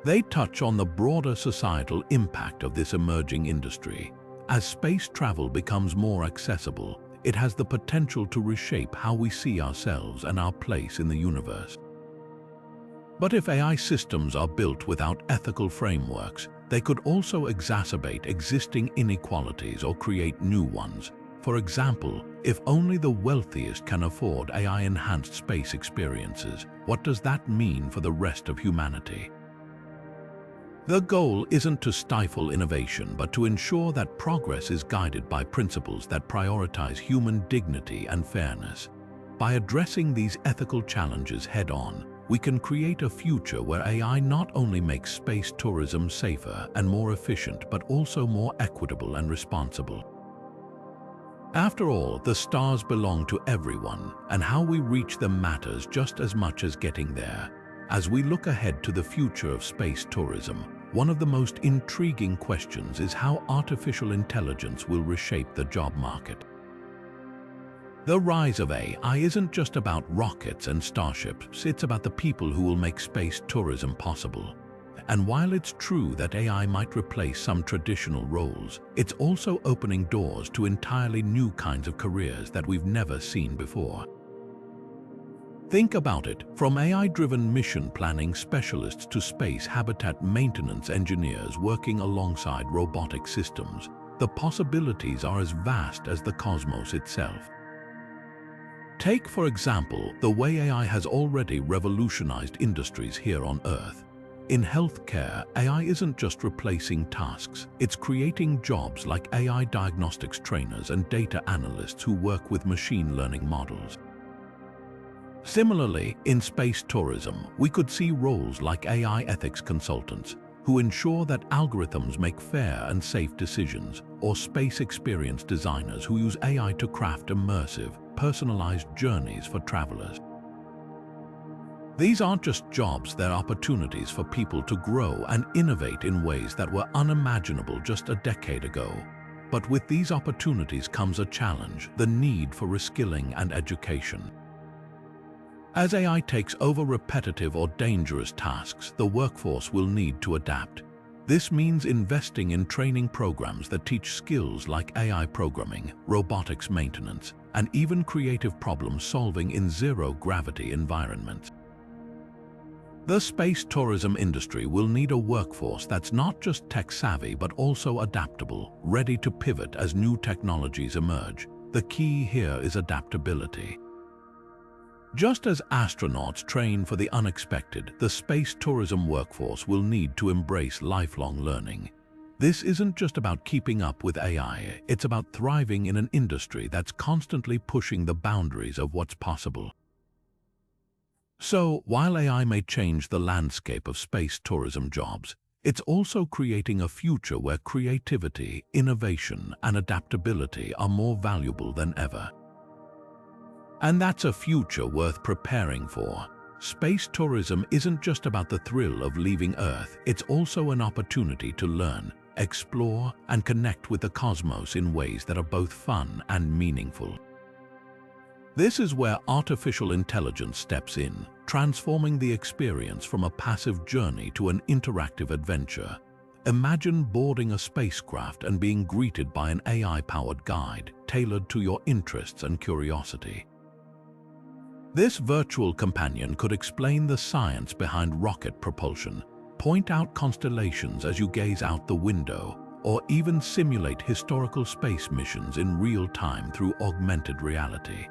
They touch on the broader societal impact of this emerging industry. As space travel becomes more accessible, it has the potential to reshape how we see ourselves and our place in the universe. But if AI systems are built without ethical frameworks, they could also exacerbate existing inequalities or create new ones. For example, if only the wealthiest can afford AI-enhanced space experiences, what does that mean for the rest of humanity? The goal isn't to stifle innovation, but to ensure that progress is guided by principles that prioritize human dignity and fairness. By addressing these ethical challenges head-on, we can create a future where AI not only makes space tourism safer and more efficient, but also more equitable and responsible. After all, the stars belong to everyone, and how we reach them matters just as much as getting there. As we look ahead to the future of space tourism, one of the most intriguing questions is how artificial intelligence will reshape the job market. The rise of AI isn't just about rockets and starships, it's about the people who will make space tourism possible. And while it's true that AI might replace some traditional roles, it's also opening doors to entirely new kinds of careers that we've never seen before. Think about it, from AI-driven mission planning specialists to space habitat maintenance engineers working alongside robotic systems, the possibilities are as vast as the cosmos itself. Take, for example, the way AI has already revolutionized industries here on Earth. In healthcare, AI isn't just replacing tasks, it's creating jobs like AI diagnostics trainers and data analysts who work with machine learning models. Similarly, in space tourism, we could see roles like AI ethics consultants, who ensure that algorithms make fair and safe decisions, or space experience designers who use AI to craft immersive, personalized journeys for travelers. These aren't just jobs, they're opportunities for people to grow and innovate in ways that were unimaginable just a decade ago. But with these opportunities comes a challenge, the need for reskilling and education. As AI takes over repetitive or dangerous tasks, the workforce will need to adapt. This means investing in training programs that teach skills like AI programming, robotics maintenance, and even creative problem solving in zero-gravity environments. The space tourism industry will need a workforce that's not just tech-savvy but also adaptable, ready to pivot as new technologies emerge. The key here is adaptability. Just as astronauts train for the unexpected, the space tourism workforce will need to embrace lifelong learning. This isn't just about keeping up with AI, it's about thriving in an industry that's constantly pushing the boundaries of what's possible. So, while AI may change the landscape of space tourism jobs, It's also creating a future where creativity, innovation, and adaptability are more valuable than ever. And that's a future worth preparing for. Space tourism isn't just about the thrill of leaving Earth, it's also an opportunity to learn, explore, and connect with the cosmos in ways that are both fun and meaningful. This is where artificial intelligence steps in, transforming the experience from a passive journey to an interactive adventure. Imagine boarding a spacecraft and being greeted by an AI-powered guide tailored to your interests and curiosity. This virtual companion could explain the science behind rocket propulsion, point out constellations as you gaze out the window, or even simulate historical space missions in real time through augmented reality.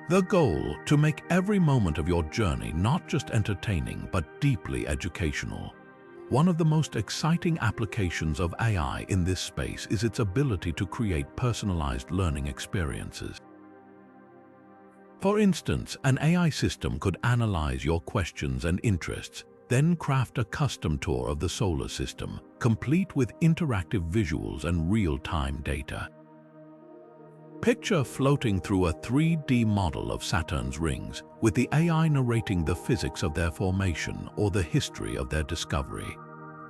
The goal, to make every moment of your journey not just entertaining but deeply educational. One of the most exciting applications of AI in this space is its ability to create personalized learning experiences. For instance, an AI system could analyze your questions and interests, then craft a custom tour of the solar system, complete with interactive visuals and real-time data. Picture floating through a 3D model of Saturn's rings, with the AI narrating the physics of their formation or the history of their discovery.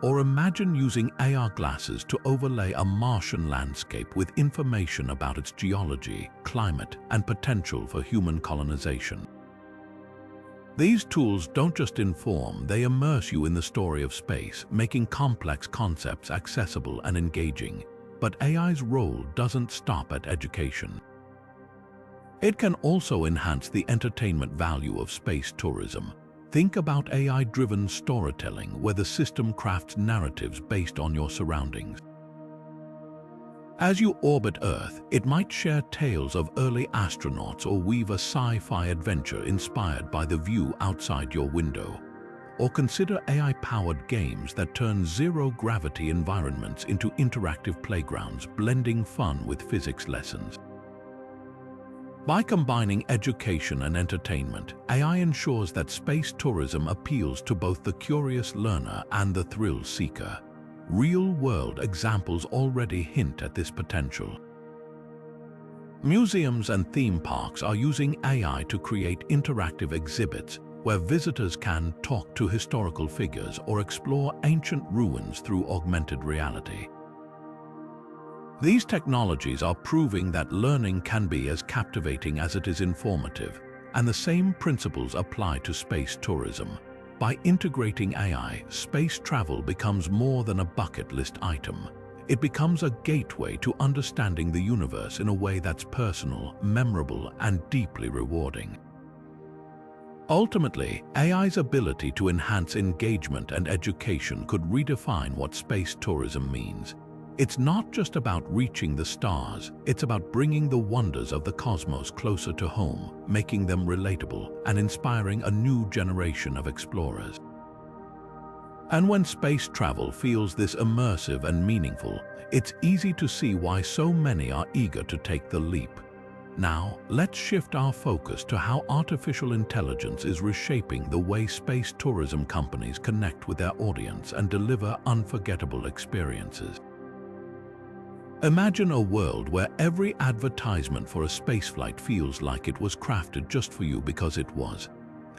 Or imagine using AR glasses to overlay a Martian landscape with information about its geology, climate, and potential for human colonization. These tools don't just inform, they immerse you in the story of space, making complex concepts accessible and engaging. But AI's role doesn't stop at education. It can also enhance the entertainment value of space tourism. Think about AI-driven storytelling, where the system crafts narratives based on your surroundings. As you orbit Earth, it might share tales of early astronauts or weave a sci-fi adventure inspired by the view outside your window. Or consider AI-powered games that turn zero-gravity environments into interactive playgrounds, blending fun with physics lessons. By combining education and entertainment, AI ensures that space tourism appeals to both the curious learner and the thrill seeker. Real-world examples already hint at this potential. Museums and theme parks are using AI to create interactive exhibits where visitors can talk to historical figures or explore ancient ruins through augmented reality. These technologies are proving that learning can be as captivating as it is informative, and the same principles apply to space tourism. By integrating AI, space travel becomes more than a bucket list item. It becomes a gateway to understanding the universe in a way that's personal, memorable, and deeply rewarding. Ultimately, AI's ability to enhance engagement and education could redefine what space tourism means. It's not just about reaching the stars, it's about bringing the wonders of the cosmos closer to home, making them relatable and inspiring a new generation of explorers. And when space travel feels this immersive and meaningful, it's easy to see why so many are eager to take the leap. Now, let's shift our focus to how artificial intelligence is reshaping the way space tourism companies connect with their audience and deliver unforgettable experiences. Imagine a world where every advertisement for a spaceflight feels like it was crafted just for you because it was.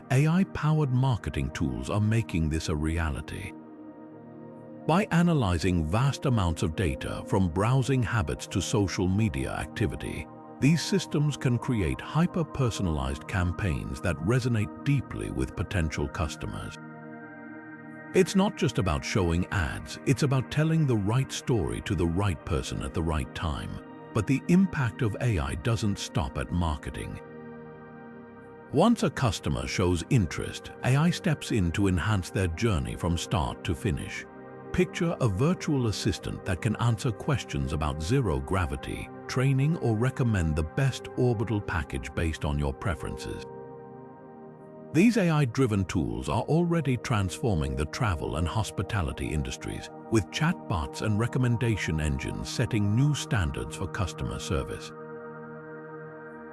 AI-powered marketing tools are making this a reality. By analyzing vast amounts of data from browsing habits to social media activity, these systems can create hyper-personalized campaigns that resonate deeply with potential customers. It's not just about showing ads, it's about telling the right story to the right person at the right time. But the impact of AI doesn't stop at marketing. Once a customer shows interest, AI steps in to enhance their journey from start to finish. Picture a virtual assistant that can answer questions about zero gravity, training, or recommend the best orbital package based on your preferences. These AI-driven tools are already transforming the travel and hospitality industries, with chatbots and recommendation engines setting new standards for customer service.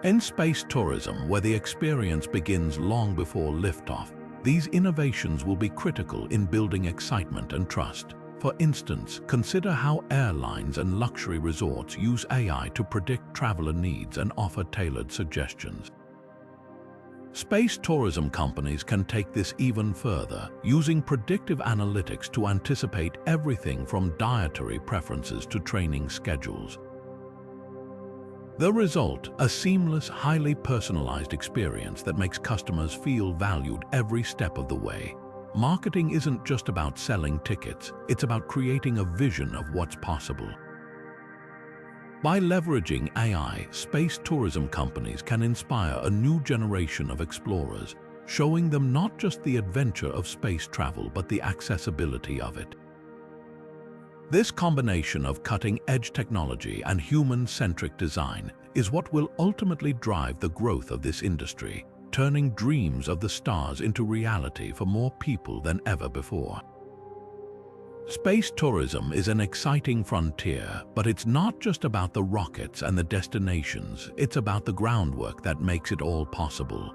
In space tourism, where the experience begins long before liftoff, These innovations will be critical in building excitement and trust. For instance, consider how airlines and luxury resorts use AI to predict traveler needs and offer tailored suggestions. Space tourism companies can take this even further, using predictive analytics to anticipate everything from dietary preferences to training schedules. The result, a seamless, highly personalized experience that makes customers feel valued every step of the way. Marketing isn't just about selling tickets, it's about creating a vision of what's possible. By leveraging AI, space tourism companies can inspire a new generation of explorers, showing them not just the adventure of space travel but the accessibility of it. This combination of cutting-edge technology and human-centric design is what will ultimately drive the growth of this industry, turning dreams of the stars into reality for more people than ever before. Space tourism is an exciting frontier, but it's not just about the rockets and the destinations, it's about the groundwork that makes it all possible.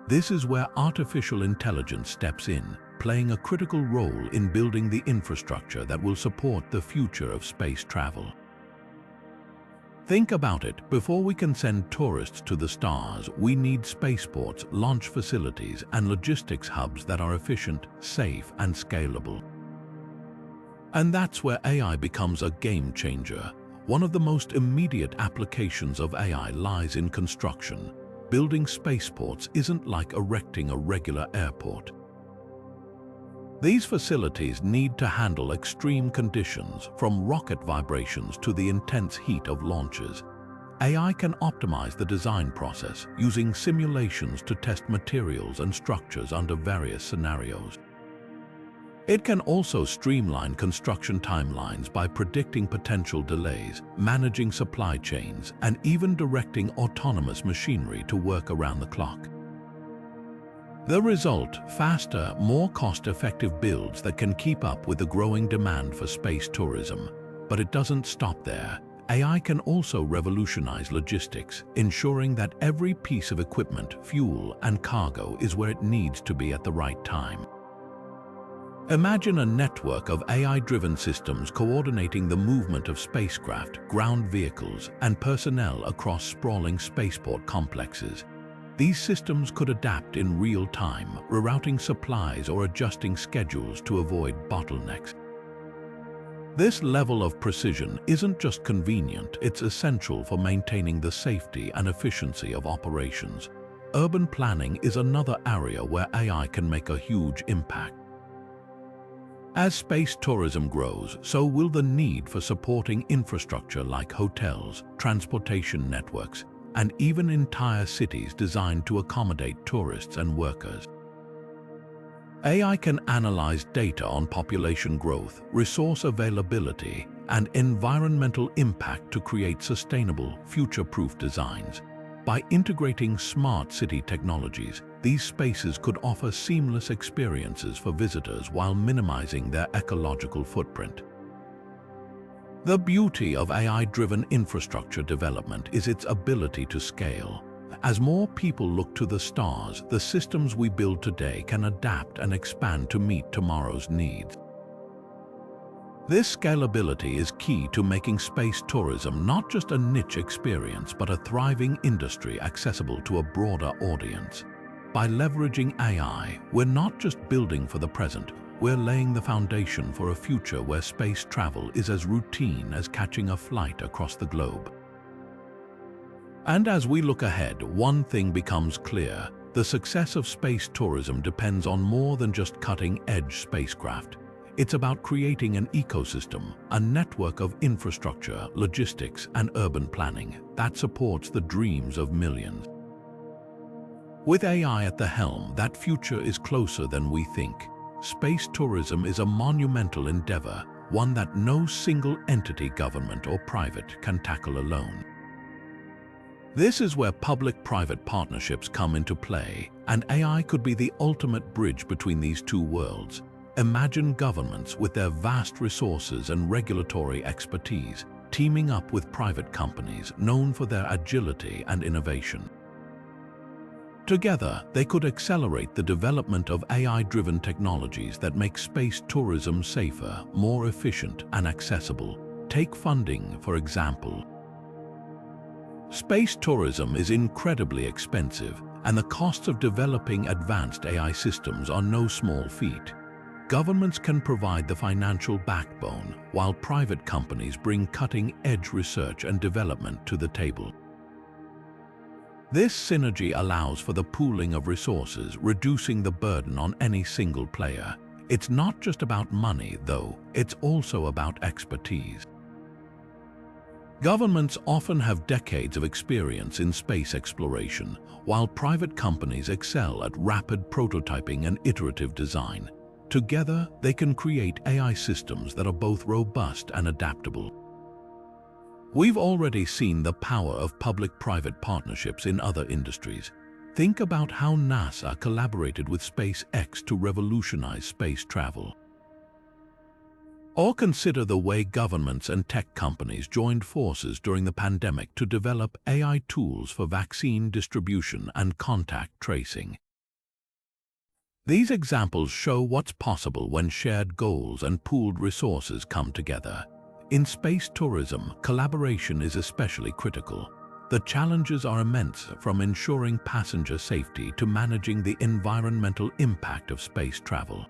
This is where artificial intelligence steps in, playing a critical role in building the infrastructure that will support the future of space travel. Think about it, before we can send tourists to the stars, we need spaceports, launch facilities, and logistics hubs that are efficient, safe, and scalable. And that's where AI becomes a game changer. One of the most immediate applications of AI lies in construction. Building spaceports isn't like erecting a regular airport. These facilities need to handle extreme conditions, from rocket vibrations to the intense heat of launches. AI can optimize the design process, using simulations to test materials and structures under various scenarios. It can also streamline construction timelines by predicting potential delays, managing supply chains, and even directing autonomous machinery to work around the clock. The result, faster, more cost-effective builds that can keep up with the growing demand for space tourism. But it doesn't stop there. AI can also revolutionize logistics, ensuring that every piece of equipment, fuel, and cargo is where it needs to be at the right time. Imagine a network of AI-driven systems coordinating the movement of spacecraft, ground vehicles, and personnel across sprawling spaceport complexes. These systems could adapt in real time, rerouting supplies or adjusting schedules to avoid bottlenecks. This level of precision isn't just convenient, it's essential for maintaining the safety and efficiency of operations. Urban planning is another area where AI can make a huge impact. As space tourism grows, so will the need for supporting infrastructure like hotels, transportation networks, and even entire cities designed to accommodate tourists and workers. AI can analyze data on population growth, resource availability, and environmental impact to create sustainable, future-proof designs. By integrating smart city technologies, these spaces could offer seamless experiences for visitors while minimizing their ecological footprint. The beauty of AI-driven infrastructure development is its ability to scale. As more people look to the stars, the systems we build today can adapt and expand to meet tomorrow's needs. This scalability is key to making space tourism not just a niche experience, but a thriving industry accessible to a broader audience. By leveraging AI, we're not just building for the present, we're laying the foundation for a future where space travel is as routine as catching a flight across the globe. And as we look ahead, one thing becomes clear: the success of space tourism depends on more than just cutting-edge spacecraft. It's about creating an ecosystem, a network of infrastructure, logistics, and urban planning that supports the dreams of millions. With AI at the helm, that future is closer than we think. Space tourism is a monumental endeavor, one that no single entity, government or private, can tackle alone. This is where public-private partnerships come into play, and AI could be the ultimate bridge between these two worlds. Imagine governments with their vast resources and regulatory expertise, teaming up with private companies known for their agility and innovation. Together, they could accelerate the development of AI-driven technologies that make space tourism safer, more efficient, and accessible. Take funding, for example. Space tourism is incredibly expensive, and the costs of developing advanced AI systems are no small feat. Governments can provide the financial backbone, while private companies bring cutting-edge research and development to the table. This synergy allows for the pooling of resources, reducing the burden on any single player. It's not just about money, though, it's also about expertise. Governments often have decades of experience in space exploration, while private companies excel at rapid prototyping and iterative design. Together, they can create AI systems that are both robust and adaptable. We've already seen the power of public-private partnerships in other industries. Think about how NASA collaborated with SpaceX to revolutionize space travel. Or consider the way governments and tech companies joined forces during the pandemic to develop AI tools for vaccine distribution and contact tracing. These examples show what's possible when shared goals and pooled resources come together. In space tourism, collaboration is especially critical. The challenges are immense, from ensuring passenger safety to managing the environmental impact of space travel.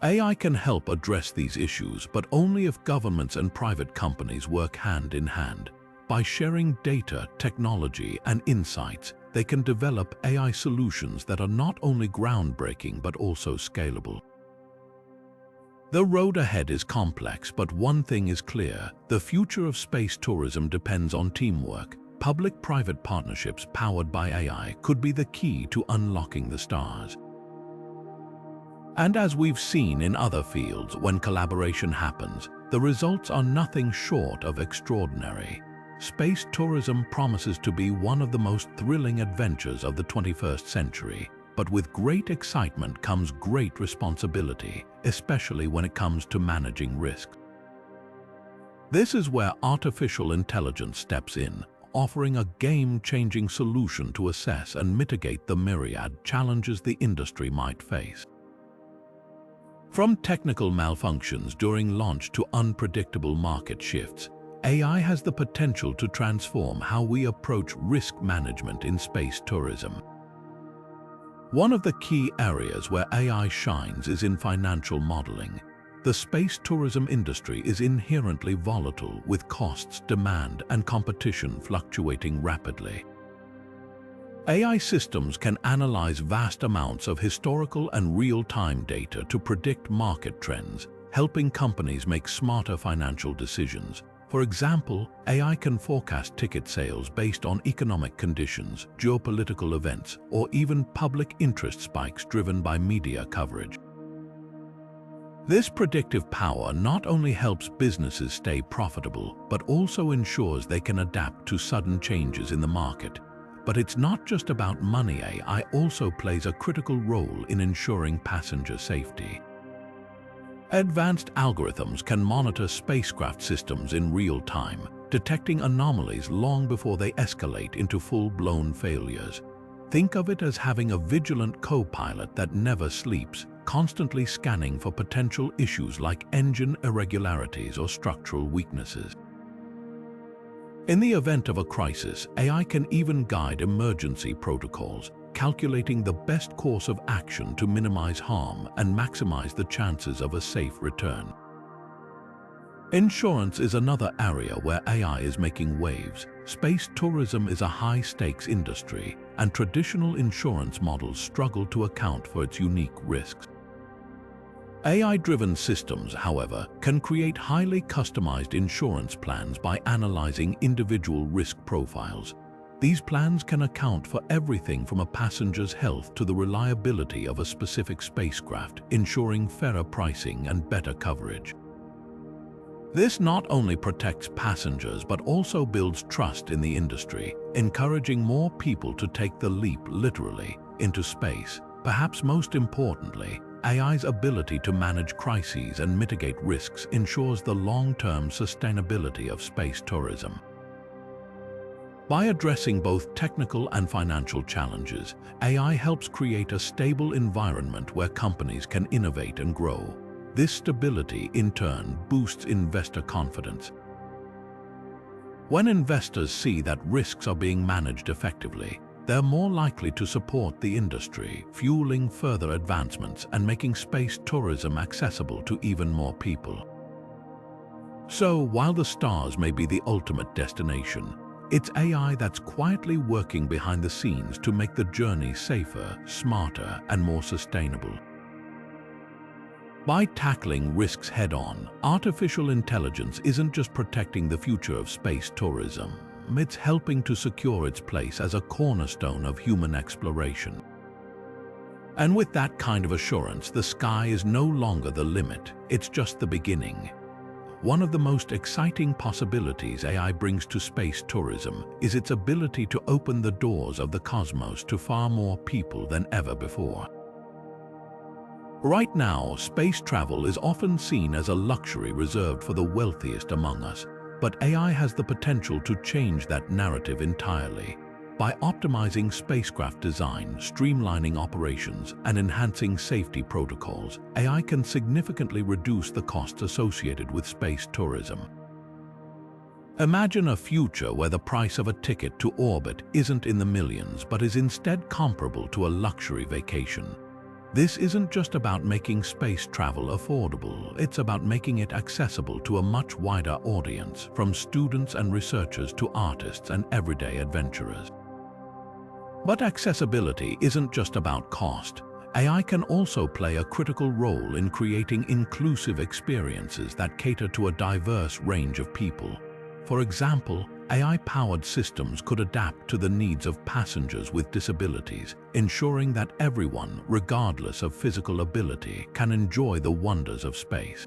AI can help address these issues, but only if governments and private companies work hand in hand. By sharing data, technology, and insights, they can develop AI solutions that are not only groundbreaking but also scalable. The road ahead is complex, but one thing is clear: the future of space tourism depends on teamwork. Public-private partnerships powered by AI could be the key to unlocking the stars. And as we've seen in other fields, when collaboration happens, the results are nothing short of extraordinary. Space tourism promises to be one of the most thrilling adventures of the 21st century. But with great excitement comes great responsibility, especially when it comes to managing risks. This is where artificial intelligence steps in, offering a game-changing solution to assess and mitigate the myriad challenges the industry might face. From technical malfunctions during launch to unpredictable market shifts, AI has the potential to transform how we approach risk management in space tourism. One of the key areas where AI shines is in financial modeling. The space tourism industry is inherently volatile, with costs, demand, and competition fluctuating rapidly. AI systems can analyze vast amounts of historical and real-time data to predict market trends, helping companies make smarter financial decisions. For example, AI can forecast ticket sales based on economic conditions, geopolitical events, or even public interest spikes driven by media coverage. This predictive power not only helps businesses stay profitable, but also ensures they can adapt to sudden changes in the market. But it's not just about money. AI also plays a critical role in ensuring passenger safety. Advanced algorithms can monitor spacecraft systems in real time, detecting anomalies long before they escalate into full-blown failures. Think of it as having a vigilant co-pilot that never sleeps, constantly scanning for potential issues like engine irregularities or structural weaknesses. In the event of a crisis, AI can even guide emergency protocols, calculating the best course of action to minimize harm and maximize the chances of a safe return. Insurance is another area where AI is making waves. Space tourism is a high-stakes industry, and traditional insurance models struggle to account for its unique risks. AI-driven systems, however, can create highly customized insurance plans by analyzing individual risk profiles. These plans can account for everything from a passenger's health to the reliability of a specific spacecraft, ensuring fairer pricing and better coverage. This not only protects passengers but also builds trust in the industry, encouraging more people to take the leap literally into space. Perhaps most importantly, AI's ability to manage crises and mitigate risks ensures the long-term sustainability of space tourism. By addressing both technical and financial challenges, AI helps create a stable environment where companies can innovate and grow. This stability, in turn, boosts investor confidence. When investors see that risks are being managed effectively, they're more likely to support the industry, fueling further advancements and making space tourism accessible to even more people. So, while the stars may be the ultimate destination, it's AI that's quietly working behind the scenes to make the journey safer, smarter, and more sustainable. By tackling risks head-on, artificial intelligence isn't just protecting the future of space tourism, it's helping to secure its place as a cornerstone of human exploration. And with that kind of assurance, the sky is no longer the limit, it's just the beginning. One of the most exciting possibilities AI brings to space tourism is its ability to open the doors of the cosmos to far more people than ever before. Right now, space travel is often seen as a luxury reserved for the wealthiest among us, but AI has the potential to change that narrative entirely. By optimizing spacecraft design, streamlining operations, and enhancing safety protocols, AI can significantly reduce the costs associated with space tourism. Imagine a future where the price of a ticket to orbit isn't in the millions, but is instead comparable to a luxury vacation. This isn't just about making space travel affordable, it's about making it accessible to a much wider audience, from students and researchers to artists and everyday adventurers. But accessibility isn't just about cost. AI can also play a critical role in creating inclusive experiences that cater to a diverse range of people. For example, AI-powered systems could adapt to the needs of passengers with disabilities, ensuring that everyone, regardless of physical ability, can enjoy the wonders of space.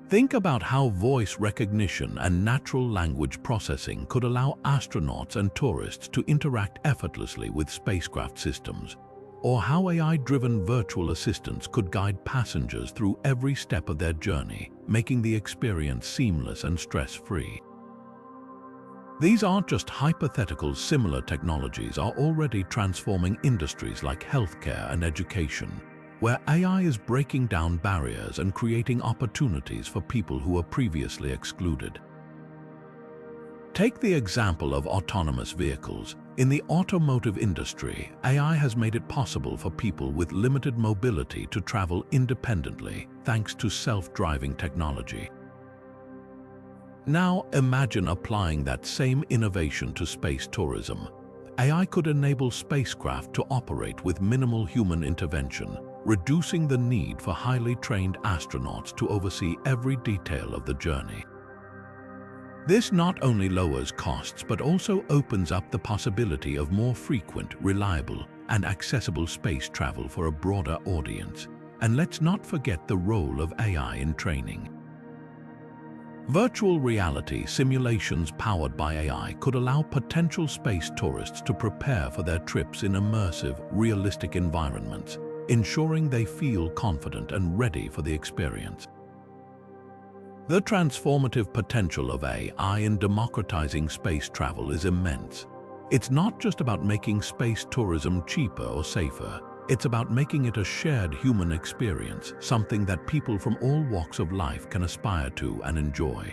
Think about how voice recognition and natural language processing could allow astronauts and tourists to interact effortlessly with spacecraft systems, or how AI-driven virtual assistants could guide passengers through every step of their journey, making the experience seamless and stress-free. These aren't just hypotheticals. Similar technologies are already transforming industries like healthcare and education, where AI is breaking down barriers and creating opportunities for people who were previously excluded. Take the example of autonomous vehicles. In the automotive industry, AI has made it possible for people with limited mobility to travel independently thanks to self-driving technology. Now imagine applying that same innovation to space tourism. AI could enable spacecraft to operate with minimal human intervention, reducing the need for highly trained astronauts to oversee every detail of the journey. This not only lowers costs but also opens up the possibility of more frequent, reliable, and accessible space travel for a broader audience. And let's not forget the role of AI in training. Virtual reality simulations powered by AI could allow potential space tourists to prepare for their trips in immersive, realistic environments, ensuring they feel confident and ready for the experience. The transformative potential of AI in democratizing space travel is immense. It's not just about making space tourism cheaper or safer. It's about making it a shared human experience, something that people from all walks of life can aspire to and enjoy.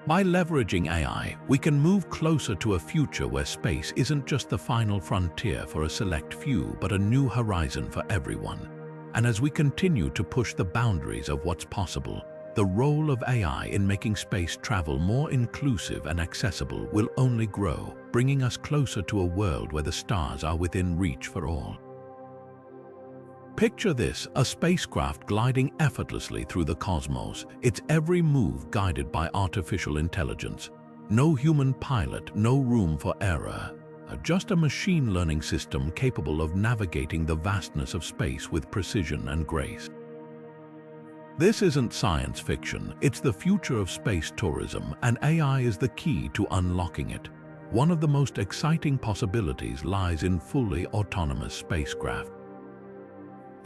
By leveraging AI, we can move closer to a future where space isn't just the final frontier for a select few, but a new horizon for everyone. And as we continue to push the boundaries of what's possible, the role of AI in making space travel more inclusive and accessible will only grow, bringing us closer to a world where the stars are within reach for all. Picture this, a spacecraft gliding effortlessly through the cosmos, its every move guided by artificial intelligence. No human pilot, no room for error, just a machine learning system capable of navigating the vastness of space with precision and grace. This isn't science fiction, it's the future of space tourism, and AI is the key to unlocking it. One of the most exciting possibilities lies in fully autonomous spacecraft.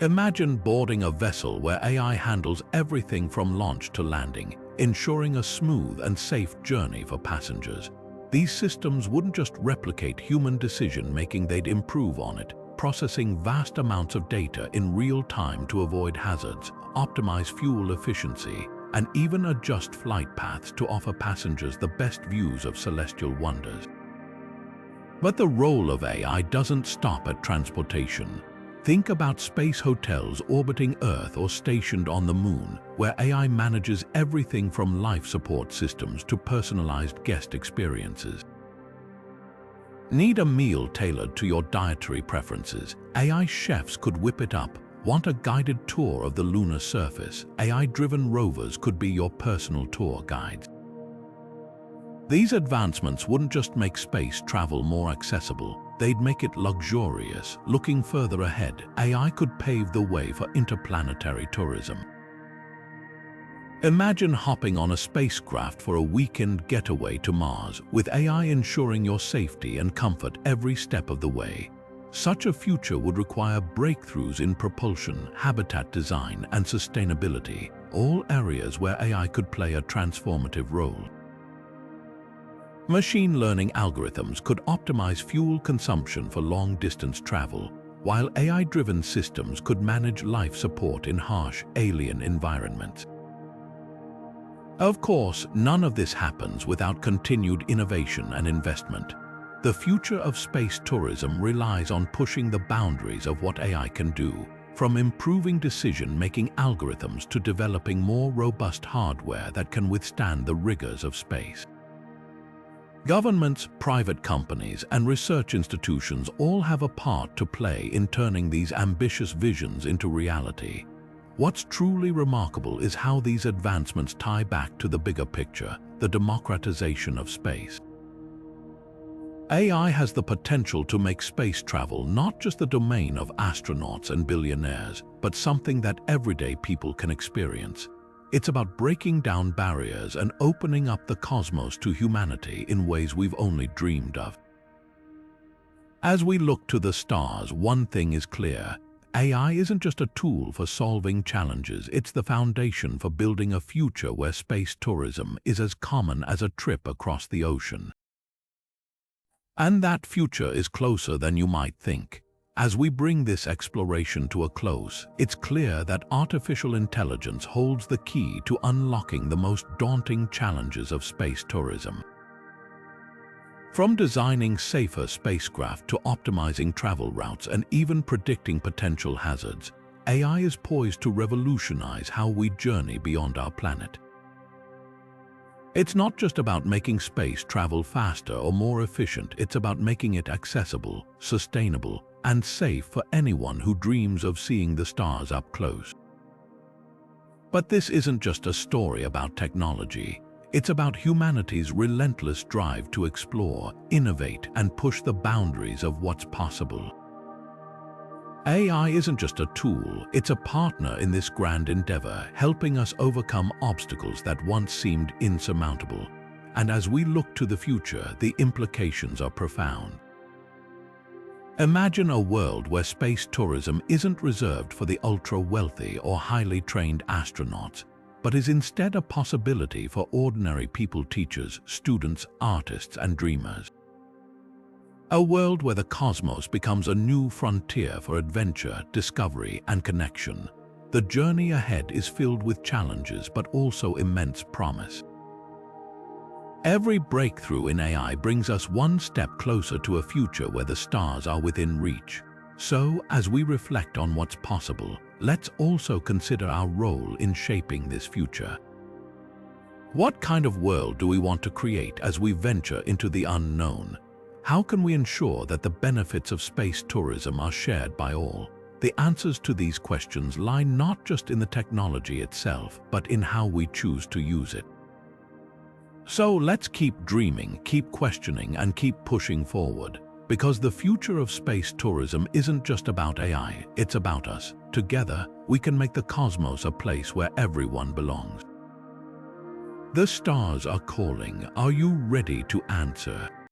Imagine boarding a vessel where AI handles everything from launch to landing, ensuring a smooth and safe journey for passengers. These systems wouldn't just replicate human decision-making, they'd improve on it, processing vast amounts of data in real time to avoid hazards, optimize fuel efficiency, and even adjust flight paths to offer passengers the best views of celestial wonders. But the role of AI doesn't stop at transportation. Think about space hotels orbiting Earth or stationed on the Moon, where AI manages everything from life support systems to personalized guest experiences. Need a meal tailored to your dietary preferences? AI chefs could whip it up. Want a guided tour of the lunar surface? AI-driven rovers could be your personal tour guides. These advancements wouldn't just make space travel more accessible, they'd make it luxurious. Looking further ahead, AI could pave the way for interplanetary tourism. Imagine hopping on a spacecraft for a weekend getaway to Mars, with AI ensuring your safety and comfort every step of the way. Such a future would require breakthroughs in propulsion, habitat design, and sustainability, all areas where AI could play a transformative role. Machine learning algorithms could optimize fuel consumption for long-distance travel, while AI-driven systems could manage life support in harsh, alien environments. Of course, none of this happens without continued innovation and investment. The future of space tourism relies on pushing the boundaries of what AI can do, from improving decision-making algorithms to developing more robust hardware that can withstand the rigors of space. Governments, private companies, and research institutions all have a part to play in turning these ambitious visions into reality. What's truly remarkable is how these advancements tie back to the bigger picture, the democratization of space. AI has the potential to make space travel not just the domain of astronauts and billionaires, but something that everyday people can experience. It's about breaking down barriers and opening up the cosmos to humanity in ways we've only dreamed of. As we look to the stars, one thing is clear. AI isn't just a tool for solving challenges, it's the foundation for building a future where space tourism is as common as a trip across the ocean. And that future is closer than you might think. As we bring this exploration to a close, it's clear that artificial intelligence holds the key to unlocking the most daunting challenges of space tourism. From designing safer spacecraft to optimizing travel routes and even predicting potential hazards, AI is poised to revolutionize how we journey beyond our planet. It's not just about making space travel faster or more efficient, it's about making it accessible, sustainable, and safe for anyone who dreams of seeing the stars up close. But this isn't just a story about technology. It's about humanity's relentless drive to explore, innovate, and push the boundaries of what's possible. AI isn't just a tool, it's a partner in this grand endeavor, helping us overcome obstacles that once seemed insurmountable. And as we look to the future, the implications are profound. Imagine a world where space tourism isn't reserved for the ultra-wealthy or highly trained astronauts, but is instead a possibility for ordinary people, teachers, students, artists, and dreamers. A world where the cosmos becomes a new frontier for adventure, discovery, and connection. The journey ahead is filled with challenges but also immense promise. Every breakthrough in AI brings us one step closer to a future where the stars are within reach. So, as we reflect on what's possible, let's also consider our role in shaping this future. What kind of world do we want to create as we venture into the unknown? How can we ensure that the benefits of space tourism are shared by all? The answers to these questions lie not just in the technology itself, but in how we choose to use it. So let's keep dreaming, keep questioning, and keep pushing forward. Because the future of space tourism isn't just about AI, it's about us. Together, we can make the cosmos a place where everyone belongs. The stars are calling. Are you ready to answer?